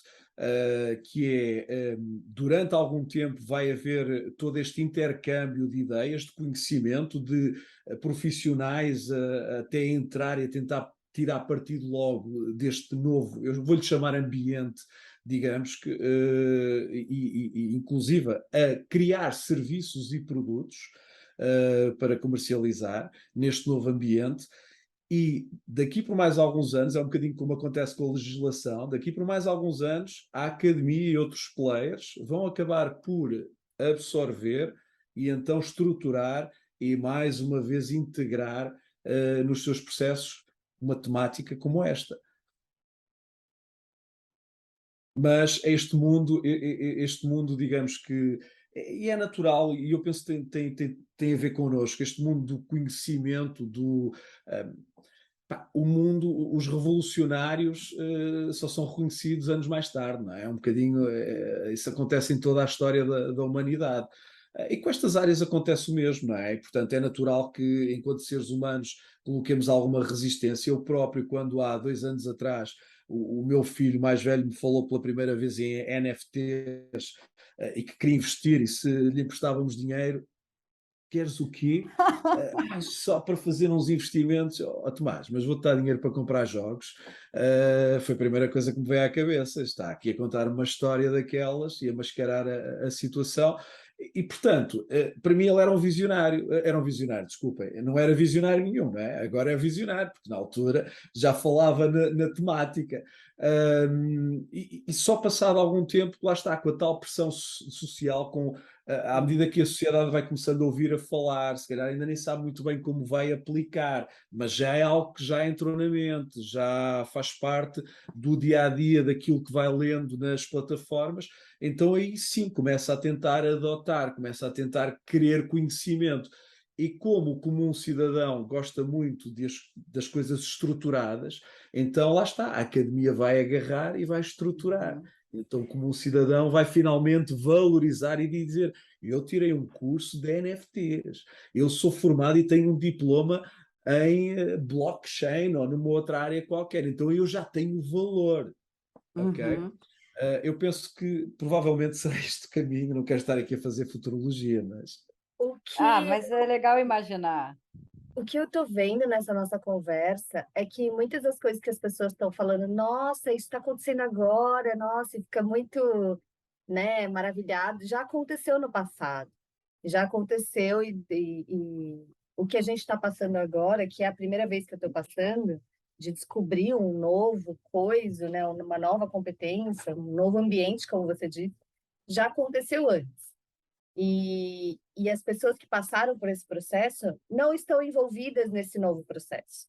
que é, durante algum tempo vai haver todo este intercâmbio de ideias, de conhecimento, de profissionais até entrar e a tentar tirar partido logo deste novo, eu vou-lhe chamar ambiente, digamos, que, inclusive a criar serviços e produtos para comercializar neste novo ambiente. E daqui por mais alguns anos, é um bocadinho como acontece com a legislação, daqui por mais alguns anos, a academia e outros players vão acabar por absorver e então estruturar e mais uma vez integrar nos seus processos uma temática como esta. Mas este mundo, digamos que, e é natural, e eu penso que tem a ver connosco, este mundo do conhecimento, pá, o mundo, os revolucionários só são reconhecidos anos mais tarde, não é? É um bocadinho, isso acontece em toda a história da humanidade. E com estas áreas acontece o mesmo, não é? E, portanto, é natural que, enquanto seres humanos, coloquemos alguma resistência. Eu próprio, quando há 2 anos atrás, o meu filho mais velho me falou pela primeira vez em NFTs e que queria investir, e se lhe emprestávamos dinheiro, queres o quê? Só para fazer uns investimentos. Oh, Tomás, mas vou-te dar dinheiro para comprar jogos. Foi a primeira coisa que me veio à cabeça. Está aqui a contar uma história daquelas e a mascarar a situação. Portanto, para mim ele era um visionário, desculpem, não era visionário nenhum, não é? Agora é visionário, porque na altura já falava na temática. E só passado algum tempo, lá está, com a tal pressão social, à medida que a sociedade vai começando a ouvir a falar, se calhar ainda nem sabe muito bem como vai aplicar, mas já é algo que já entrou na mente, já faz parte do dia a dia daquilo que vai lendo nas plataformas, então aí sim começa a tentar adotar, começa a tentar querer conhecimento. E como o comum cidadão gosta muito das coisas estruturadas, então lá está, a academia vai agarrar e vai estruturar. Então, como um cidadão vai finalmente valorizar e dizer: eu tirei um curso de NFTs, eu sou formado e tenho um diploma em blockchain ou numa outra área qualquer, então eu já tenho valor, ok? Uhum. Eu penso que provavelmente será este o caminho, não quero estar aqui a fazer futurologia, mas O Ah, que mas é legal imaginar. O que eu tô vendo nessa nossa conversa é que muitas das coisas que as pessoas estão falando, nossa, isso está acontecendo agora, nossa, e fica muito, né, maravilhado, já aconteceu no passado, já aconteceu e o que a gente está passando agora, que é a primeira vez que eu estou passando, de descobrir um novo coisa, né, uma nova competência, um novo ambiente, como você disse, já aconteceu antes. E as pessoas que passaram por esse processo não estão envolvidas nesse novo processo.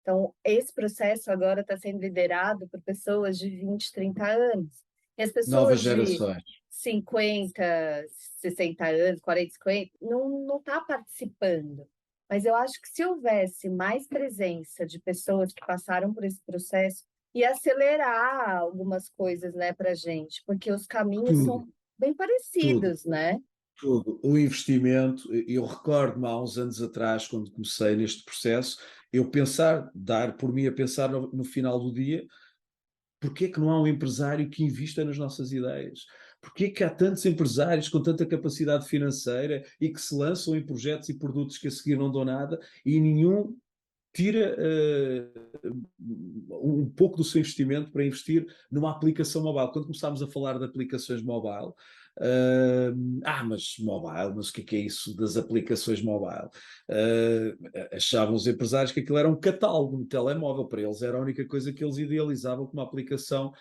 Então, esse processo agora está sendo liderado por pessoas de 20, 30 anos. E as novas pessoas de gerações. 50, 60 anos, 40, 50, não está participando. Mas eu acho que se houvesse mais presença de pessoas que passaram por esse processo, ia acelerar algumas coisas, né, para a gente, porque os caminhos Tudo, são bem tudo. parecidos, né? Tudo. O investimento, eu recordo-me há uns anos atrás, quando comecei neste processo, eu pensar, dar por mim a pensar no final do dia, porque é que não há um empresário que invista nas nossas ideias? Porque é que há tantos empresários com tanta capacidade financeira e que se lançam em projetos e produtos que a seguir não dão nada e nenhum tira um pouco do seu investimento para investir numa aplicação mobile. Quando começámos a falar de aplicações mobile, mas o que é isso das aplicações mobile? Achavam os empresários que aquilo era um catálogo no telemóvel, para eles era a única coisa que eles idealizavam como aplicação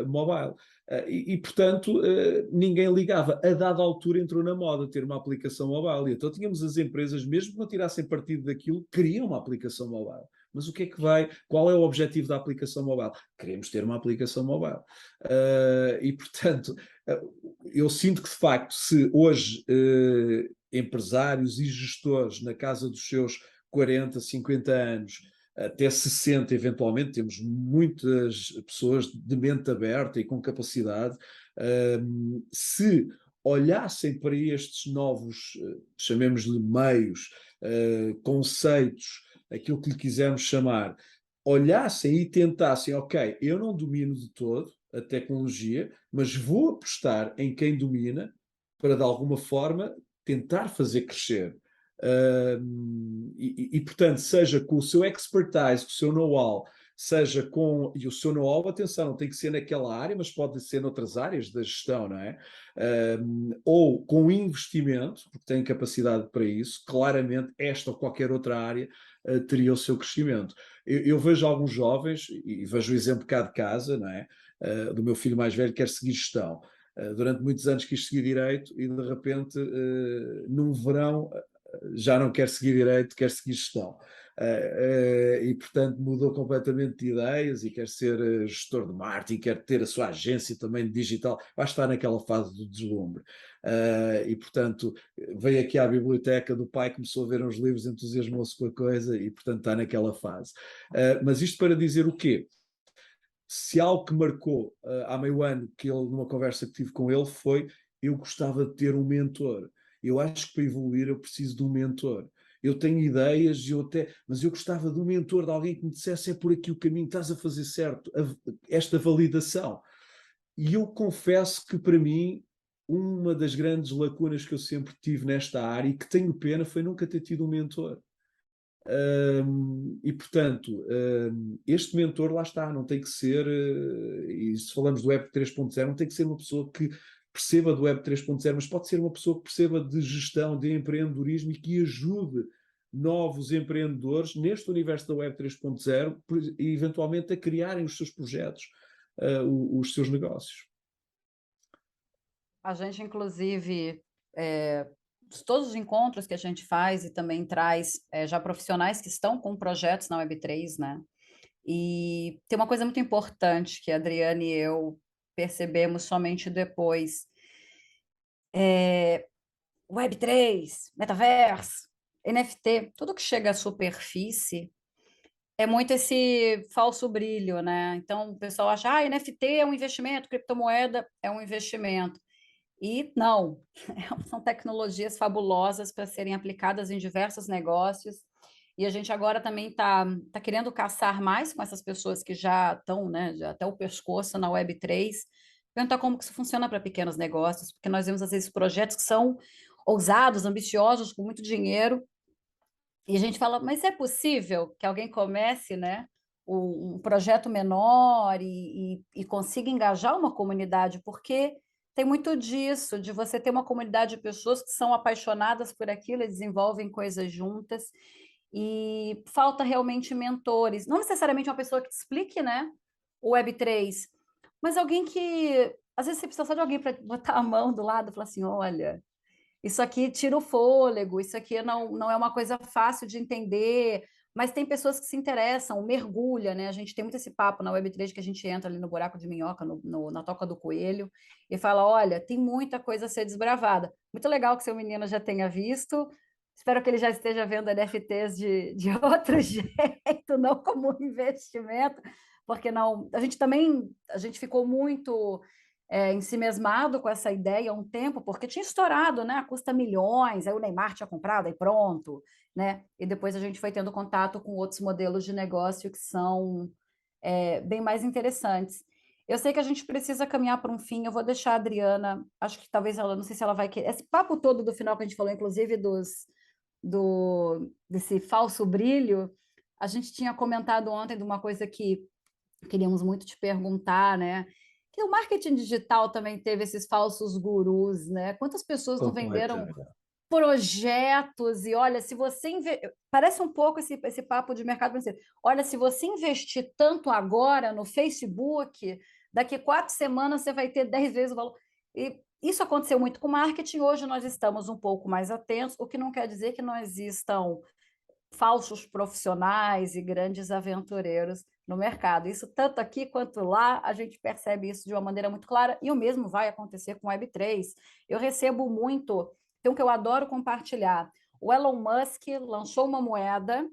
mobile. Portanto, ninguém ligava. A dada altura entrou na moda ter uma aplicação mobile. E então tínhamos as empresas, mesmo que não tirassem partido daquilo, queriam uma aplicação mobile. Mas o que é que vai? Qual é o objetivo da aplicação mobile? Queremos ter uma aplicação mobile. Portanto, eu sinto que, de facto, se hoje empresários e gestores na casa dos seus 40, 50 anos até 60, eventualmente, temos muitas pessoas de mente aberta e com capacidade. Se olhassem para estes novos, chamemos-lhe meios, conceitos, aquilo que lhe quisermos chamar, olhassem e tentassem, ok, eu não domino de todo a tecnologia, mas vou apostar em quem domina para, de alguma forma, tentar fazer crescer. Portanto, seja com o seu expertise, com o seu know-how, seja com. E o seu know-how, atenção, não tem que ser naquela área, mas pode ser noutras áreas da gestão, não é? Ou com investimento, porque tem capacidade para isso, claramente, esta ou qualquer outra área teria o seu crescimento. Eu vejo alguns jovens, e vejo o exemplo cá de casa, não é? Do meu filho mais velho, quer seguir gestão. Durante muitos anos quis seguir direito e de repente, num verão, já não quer seguir direito, quer seguir gestão. E portanto mudou completamente de ideias e quer ser gestor de marketing, quer ter a sua agência também digital, vai estar naquela fase do deslumbre. E portanto veio aqui à biblioteca do pai, começou a ver uns livros, entusiasmou-se com a coisa e portanto está naquela fase. Mas isto para dizer o quê? Se algo que marcou há meio ano, que ele, numa conversa que tive com ele, foi: eu gostava de ter um mentor. Eu acho que para evoluir eu preciso de um mentor. Eu tenho ideias, mas eu gostava de um mentor, de alguém que me dissesse: é por aqui o caminho, estás a fazer certo, esta validação. E eu confesso que para mim, uma das grandes lacunas que eu sempre tive nesta área e que tenho pena foi nunca ter tido um mentor. E portanto, este mentor lá está, não tem que ser, e se falamos do Web 3.0, não tem que ser uma pessoa que perceba do Web 3.0, mas pode ser uma pessoa que perceba de gestão, de empreendedorismo e que ajude novos empreendedores neste universo da Web 3.0 e eventualmente a criarem os seus projetos, os seus negócios. A gente, inclusive, todos os encontros que a gente faz e também traz já profissionais que estão com projetos na Web3, né? E tem uma coisa muito importante que a Adriana e eu percebemos somente depois. Web3, metaverso, NFT, tudo que chega à superfície é muito esse falso brilho, né? Então, o pessoal acha, NFT é um investimento, criptomoeda é um investimento. E não, são tecnologias fabulosas para serem aplicadas em diversos negócios. E a gente agora também tá querendo caçar mais com essas pessoas que já estão, né, já até o pescoço na Web3, perguntar como que isso funciona para pequenos negócios, porque nós vemos, às vezes, projetos que são ousados, ambiciosos, com muito dinheiro, e a gente fala, mas é possível que alguém comece, né, um projeto menor e consiga engajar uma comunidade, porque tem muito disso, de você ter uma comunidade de pessoas que são apaixonadas por aquilo e desenvolvem coisas juntas, e falta realmente mentores, não necessariamente uma pessoa que te explique, né, o Web3, mas alguém que, às vezes você precisa só de alguém para botar a mão do lado e falar assim, olha, isso aqui tira o fôlego, isso aqui não é uma coisa fácil de entender, mas tem pessoas que se interessam, mergulha, né? A gente tem muito esse papo na Web3 que a gente entra ali no buraco de minhoca, na toca do coelho, e fala: olha, tem muita coisa a ser desbravada. Muito legal que seu menino já tenha visto. Espero que ele já esteja vendo NFTs de outro jeito, não como um investimento, porque não. A gente ficou muito ensimesmado com essa ideia há um tempo, porque tinha estourado, né? Custa milhões, aí o Neymar tinha comprado, aí pronto, né? E depois a gente foi tendo contato com outros modelos de negócio que são bem mais interessantes. Eu sei que a gente precisa caminhar para um fim, eu vou deixar a Adriana, acho que talvez ela, não sei se ela vai querer, esse papo todo do final que a gente falou, inclusive desse falso brilho, a gente tinha comentado ontem de uma coisa que queríamos muito te perguntar, né? Que o marketing digital também teve esses falsos gurus, né? Quantas pessoas não venderam projetos e olha, se você parece um pouco esse papo de mercado financeiro. Olha, se você investir tanto agora no Facebook, daqui 4 semanas você vai ter 10 vezes o valor. E isso aconteceu muito com marketing. Hoje nós estamos um pouco mais atentos, o que não quer dizer que não existam falsos profissionais e grandes aventureiros no mercado. Isso tanto aqui quanto lá, a gente percebe isso de uma maneira muito clara, e o mesmo vai acontecer com Web3. Eu recebo muito, tem um que eu adoro compartilhar. O Elon Musk lançou uma moeda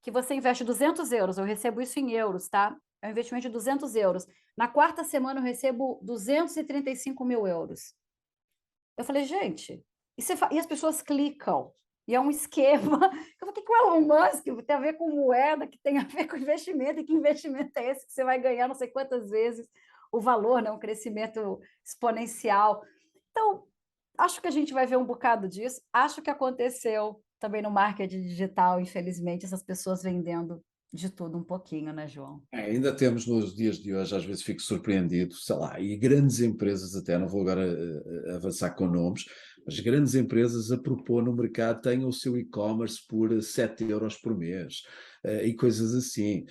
que você investe 200 euros, eu recebo isso em euros, tá? É um investimento de 200 euros. Na 4ª semana eu recebo 235 mil euros. Eu falei, gente, e as pessoas clicam. E é um esquema. Eu falei, o que o Elon Musk tem a ver com moeda, que tem a ver com investimento? E que investimento é esse que você vai ganhar não sei quantas vezes o valor, né? Um crescimento exponencial. Então, acho que a gente vai ver um bocado disso. Acho que aconteceu também no marketing digital, infelizmente, essas pessoas vendendo de tudo um pouquinho, né, João? Ainda temos nos dias de hoje, às vezes fico surpreendido, sei lá, e grandes empresas até, não vou agora avançar com nomes, mas grandes empresas a propor no mercado têm o seu e-commerce por 7 euros por mês e coisas assim.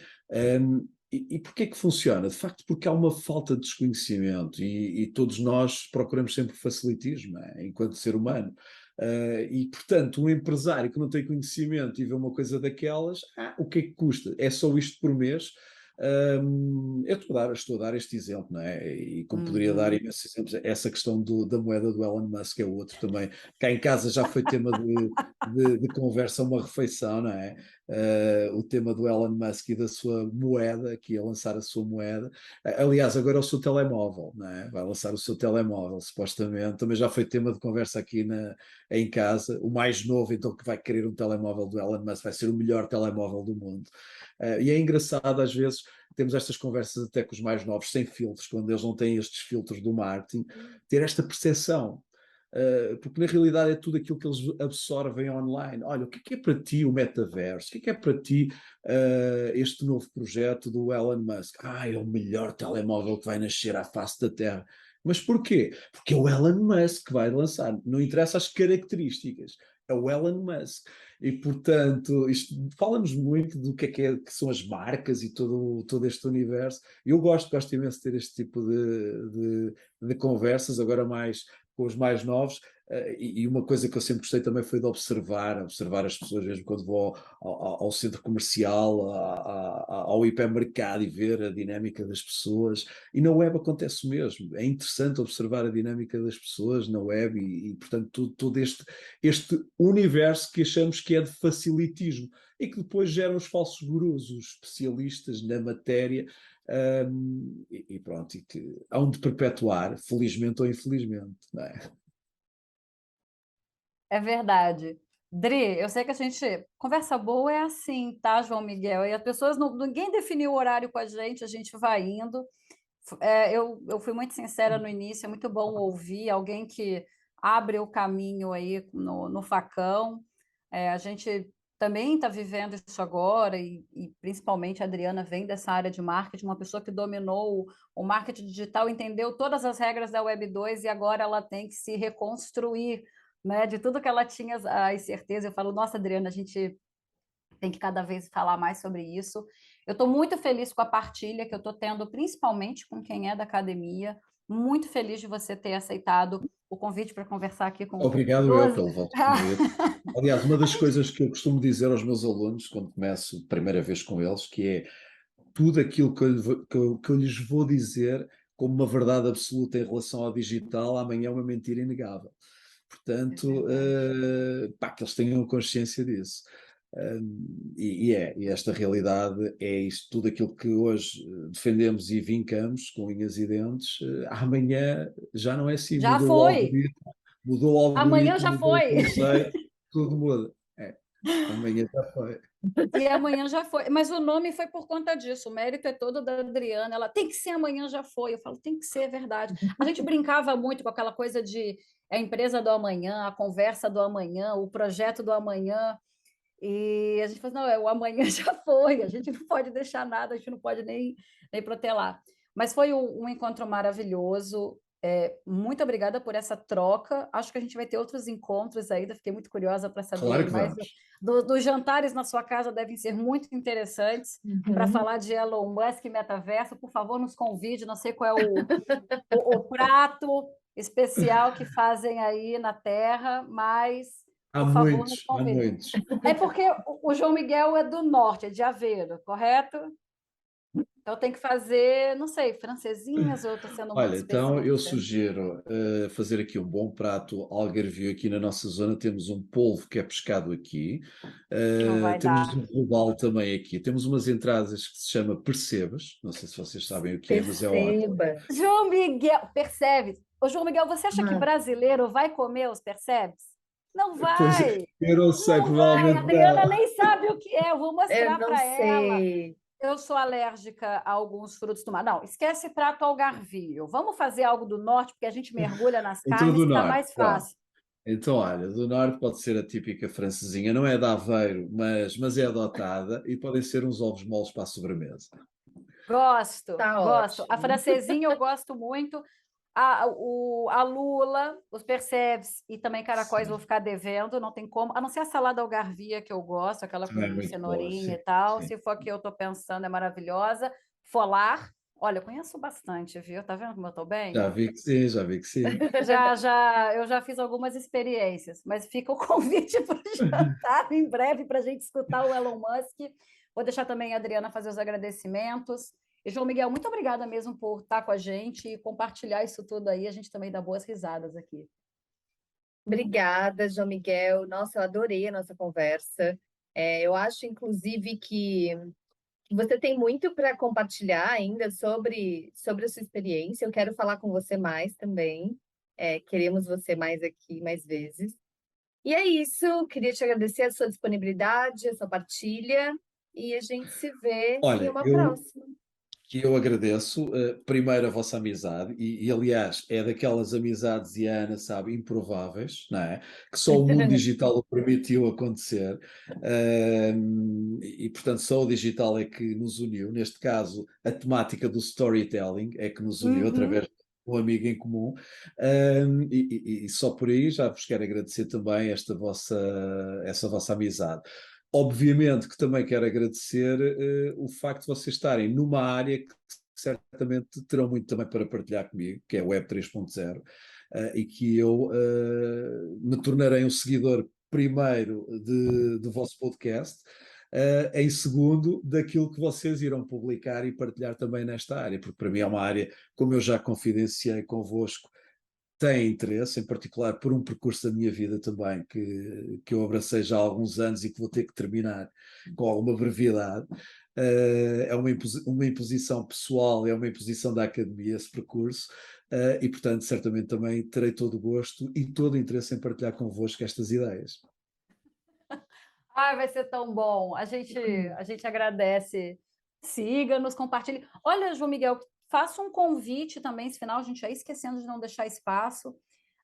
E porquê que funciona? De facto, porque há uma falta de desconhecimento e todos nós procuramos sempre facilitismo, enquanto ser humano. E, portanto, um empresário que não tem conhecimento e vê uma coisa daquelas, o que é que custa? É só isto por mês? Eu estou a dar este exemplo, não é? E como poderia dar imensos exemplos, essa questão da moeda do Elon Musk é outro também. Cá em casa já foi tema de conversa, uma refeição, não é? O tema do Elon Musk e da sua moeda, que ia lançar a sua moeda. Aliás, agora é o seu telemóvel, não é? Vai lançar o seu telemóvel, supostamente. Também já foi tema de conversa aqui em casa. O mais novo, então, que vai querer um telemóvel do Elon Musk, vai ser o melhor telemóvel do mundo. E é engraçado, às vezes, temos estas conversas até com os mais novos, sem filtros, quando eles não têm estes filtros do marketing, ter esta percepção. Porque na realidade é tudo aquilo que eles absorvem online. Olha, o que é para ti o metaverso? O que é para ti este novo projeto do Elon Musk? É o melhor telemóvel que vai nascer à face da Terra. Mas porquê? Porque é o Elon Musk que vai lançar. Não interessa as características. É o Elon Musk. E, portanto, isto fala-nos muito do que são as marcas e todo este universo. Eu gosto imenso de ter este tipo de conversas, agora mais com os mais novos, e uma coisa que eu sempre gostei também foi de observar as pessoas, mesmo quando vou ao centro comercial, ao hipermercado e ver a dinâmica das pessoas. E na web acontece o mesmo. É interessante observar a dinâmica das pessoas na web portanto, todo este universo que achamos que é de facilitismo e que depois geram os falsos gurus, os especialistas na matéria, e pronto, e que hão de perpetuar, felizmente ou infelizmente, não é? É verdade. Dri, eu sei que a gente. Conversa boa é assim, tá, João Miguel? E as pessoas não. Ninguém definiu o horário com a gente vai indo. Eu fui muito sincera no início, é muito bom ouvir alguém que abre o caminho aí no facão. A gente também está vivendo isso agora, e principalmente a Adriana vem dessa área de marketing, uma pessoa que dominou o marketing digital, entendeu todas as regras da Web 2 e agora ela tem que se reconstruir, né, de tudo que ela tinha a incerteza. Eu falo, nossa, Adriana, a gente tem que cada vez falar mais sobre isso. Eu estou muito feliz com a partilha que eu estou tendo, principalmente com quem é da academia. Muito feliz de você ter aceitado o convite para conversar aqui com Obrigado eu 12. pelo vosso convite. Aliás, uma das coisas que eu costumo dizer aos meus alunos, quando começo a primeira vez com eles, que é tudo aquilo que eu lhes vou dizer como uma verdade absoluta em relação ao digital, amanhã é uma mentira inegável. Portanto, que eles tenham consciência disso. E esta realidade é isto, tudo aquilo que hoje defendemos e vincamos com unhas e dentes, amanhã já não é assim, Já foi. mudou o Amanhã algoritmo, já mudou o foi. conceito, tudo muda. Amanhã já foi. E amanhã já foi. Mas o nome foi por conta disso. O mérito é todo da Adriana. Ela tem que ser amanhã já foi. Eu falo, tem que ser, é verdade. A gente brincava muito com aquela coisa de a empresa do amanhã, a conversa do amanhã, o projeto do amanhã. E a gente falou, não, o amanhã já foi, a gente não pode deixar nada, a gente não pode nem protelar. Mas foi um encontro maravilhoso. Muito obrigada por essa troca. Acho que a gente vai ter outros encontros ainda. Fiquei muito curiosa para Claro saber que mais. vamos. Dos jantares na sua casa devem ser muito interessantes para falar de Elon Musk e metaverso. Por favor, nos convide. Não sei qual é o prato especial que fazem aí na Terra, mas, Há por favor, nos muitos, há convide. muitos. É porque o João Miguel é do norte, é de Aveiro, correto? Então tem que fazer, não sei, francesinhas ou estou sendo muito Olha, então eu específica? sugiro fazer aqui um bom prato algarvio. Aqui na nossa zona temos um polvo que é pescado aqui, Não vai temos dar. um robalo também aqui, temos umas entradas que se chama percebes, não sei se vocês sabem o que é, mas é ótimo. Perceba. João Miguel, percebe? Ô, João Miguel, você acha que Ah, brasileiro vai comer os percebes? Não Pois vai, eu não sei, não vai. A provavelmente Adriana não. nem sabe o que é. Eu vou eu mostrar não para ela. sei. Eu sou alérgica a alguns frutos do mar. Não, esquece prato algarvio. Vamos fazer algo do norte, porque a gente mergulha nas Então carnes do que dá norte, mais pronto. fácil. Então, olha, do norte pode ser a típica francesinha, não é de Aveiro, mas é adotada e podem ser uns ovos moles para a sobremesa. Gosto, Tá gosto. A ótimo. francesinha eu gosto muito. A lula, os percebes e também caracóis vou Sim, ficar devendo, não tem como. A não ser a salada algarvia que eu gosto, aquela também é com muito boa, cenourinha sim, e tal. sim. Se for a que eu estou pensando, é maravilhosa. Folar. Olha, eu conheço bastante, viu? Tá vendo como eu tô bem? Já vi que sim, já vi que sim. Eu já fiz algumas experiências, mas fica o convite para o jantar em breve para a gente escutar o Elon Musk. Vou deixar também a Adriana fazer os agradecimentos. E, João Miguel, muito obrigada mesmo por estar com a gente e compartilhar isso tudo aí. A gente também dá boas risadas aqui. Obrigada, João Miguel. Nossa, eu adorei a nossa conversa. Eu acho, inclusive, que você tem muito para compartilhar ainda sobre a sua experiência. Eu quero falar com você mais também. Queremos você mais aqui, mais vezes. E é isso. Queria te agradecer a sua disponibilidade, a sua partilha. E a gente se vê em Olha, uma próxima. eu agradeço, primeiro a vossa amizade, aliás é daquelas amizades, e a Ana sabe, improváveis, não é? Que só o mundo digital o permitiu acontecer, portanto só o digital é que nos uniu, neste caso a temática do storytelling é que nos uniu Uhum. através de um amigo em comum, e só por aí já vos quero agradecer também essa vossa amizade. Obviamente que também quero agradecer o facto de vocês estarem numa área que certamente terão muito também para partilhar comigo, que é Web 3.0, e que eu me tornarei um seguidor primeiro do vosso podcast, em segundo daquilo que vocês irão publicar e partilhar também nesta área, porque para mim é uma área, como eu já confidenciei convosco, tem interesse, em particular por um percurso da minha vida também, que eu abracei já há alguns anos e que vou ter que terminar com alguma brevidade. É uma imposição pessoal, é uma imposição da academia esse percurso, e portanto certamente também terei todo o gosto e todo o interesse em partilhar convosco estas ideias. Ai, vai ser tão bom. A gente agradece. Siga-nos, compartilhe. Olha, João Miguel, faça um convite também, esse final, a gente já esquecendo de não deixar espaço.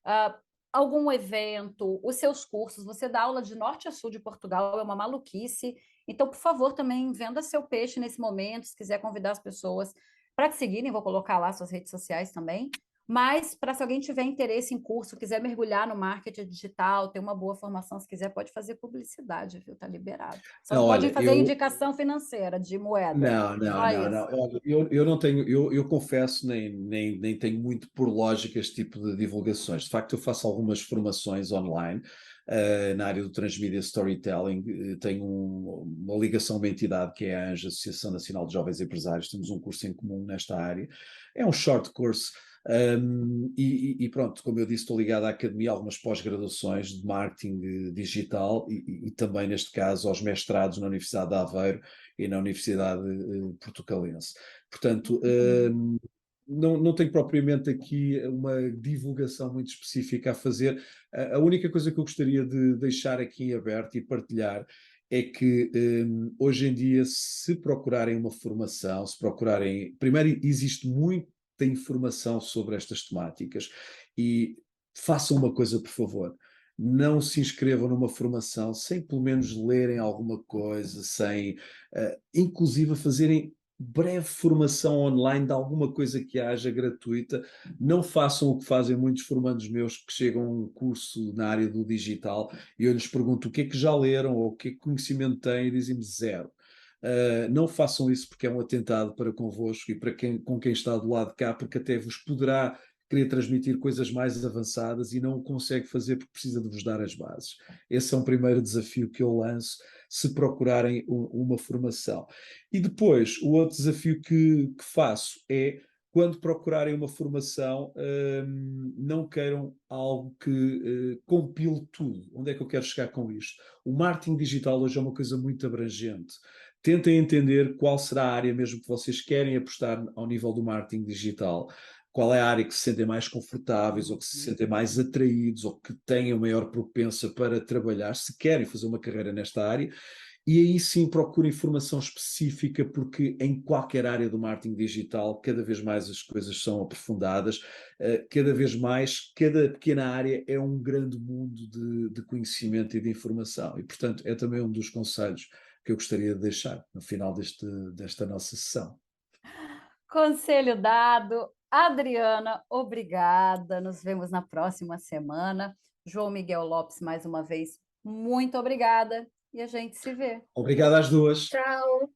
Ah, algum evento, os seus cursos, você dá aula de norte a sul de Portugal, é uma maluquice. Então, por favor, também venda seu peixe nesse momento, se quiser convidar as pessoas para te seguirem, vou colocar lá suas redes sociais também. Mas, para se alguém tiver interesse em curso, quiser mergulhar no marketing digital, ter uma boa formação, se quiser, pode fazer publicidade, viu? Tá liberado. Só não pode Olha, fazer indicação financeira de moeda. não, não, Só não, não. isso. Olha, eu não tenho, eu confesso, nem tenho muito por lógica este tipo de divulgações. De facto, eu faço algumas formações online, na área do transmedia storytelling. Tenho uma ligação, uma entidade que é a ANJA, Associação Nacional de Jovens Empresários. Temos um curso em comum nesta área. É um short course. E pronto, como eu disse, estou ligado à academia, a algumas pós-graduações de marketing digital e também, neste caso, aos mestrados na Universidade de Aveiro e na Universidade Portucalense. Portanto, não tenho propriamente aqui uma divulgação muito específica a fazer. A única coisa que eu gostaria de deixar aqui em aberto e partilhar é que hoje em dia, se procurarem uma formação, se procurarem. Primeiro, existe muita informação sobre estas temáticas e façam uma coisa, por favor. Não se inscrevam numa formação sem pelo menos lerem alguma coisa, sem inclusive fazerem breve formação online de alguma coisa que haja gratuita. Não façam o que fazem muitos formandos meus que chegam a um curso na área do digital e eu lhes pergunto o que é que já leram ou o que é que conhecimento têm e dizem-me zero. Não façam isso porque é um atentado para convosco e para com quem está do lado de cá, porque até vos poderá querer transmitir coisas mais avançadas e não o consegue fazer porque precisa de vos dar as bases. Esse é um primeiro desafio que eu lanço se procurarem uma formação. E depois, o outro desafio que faço é, quando procurarem uma formação, não queiram algo que compile tudo. Onde é que eu quero chegar com isto? O marketing digital hoje é uma coisa muito abrangente. Tentem entender qual será a área mesmo que vocês querem apostar ao nível do marketing digital. Qual é a área que se sentem mais confortáveis ou que se sentem mais atraídos ou que tenham maior propensa para trabalhar, se querem fazer uma carreira nesta área. E aí sim procurem informação específica, porque em qualquer área do marketing digital, cada vez mais as coisas são aprofundadas, cada vez mais, cada pequena área é um grande mundo de conhecimento e de informação. E, portanto, é também um dos conselhos que eu gostaria de deixar no final desta nossa sessão. Conselho dado. Adriana, obrigada. Nos vemos na próxima semana. João Miguel Lopes, mais uma vez, muito obrigada. E a gente se vê. Obrigado às duas. Tchau!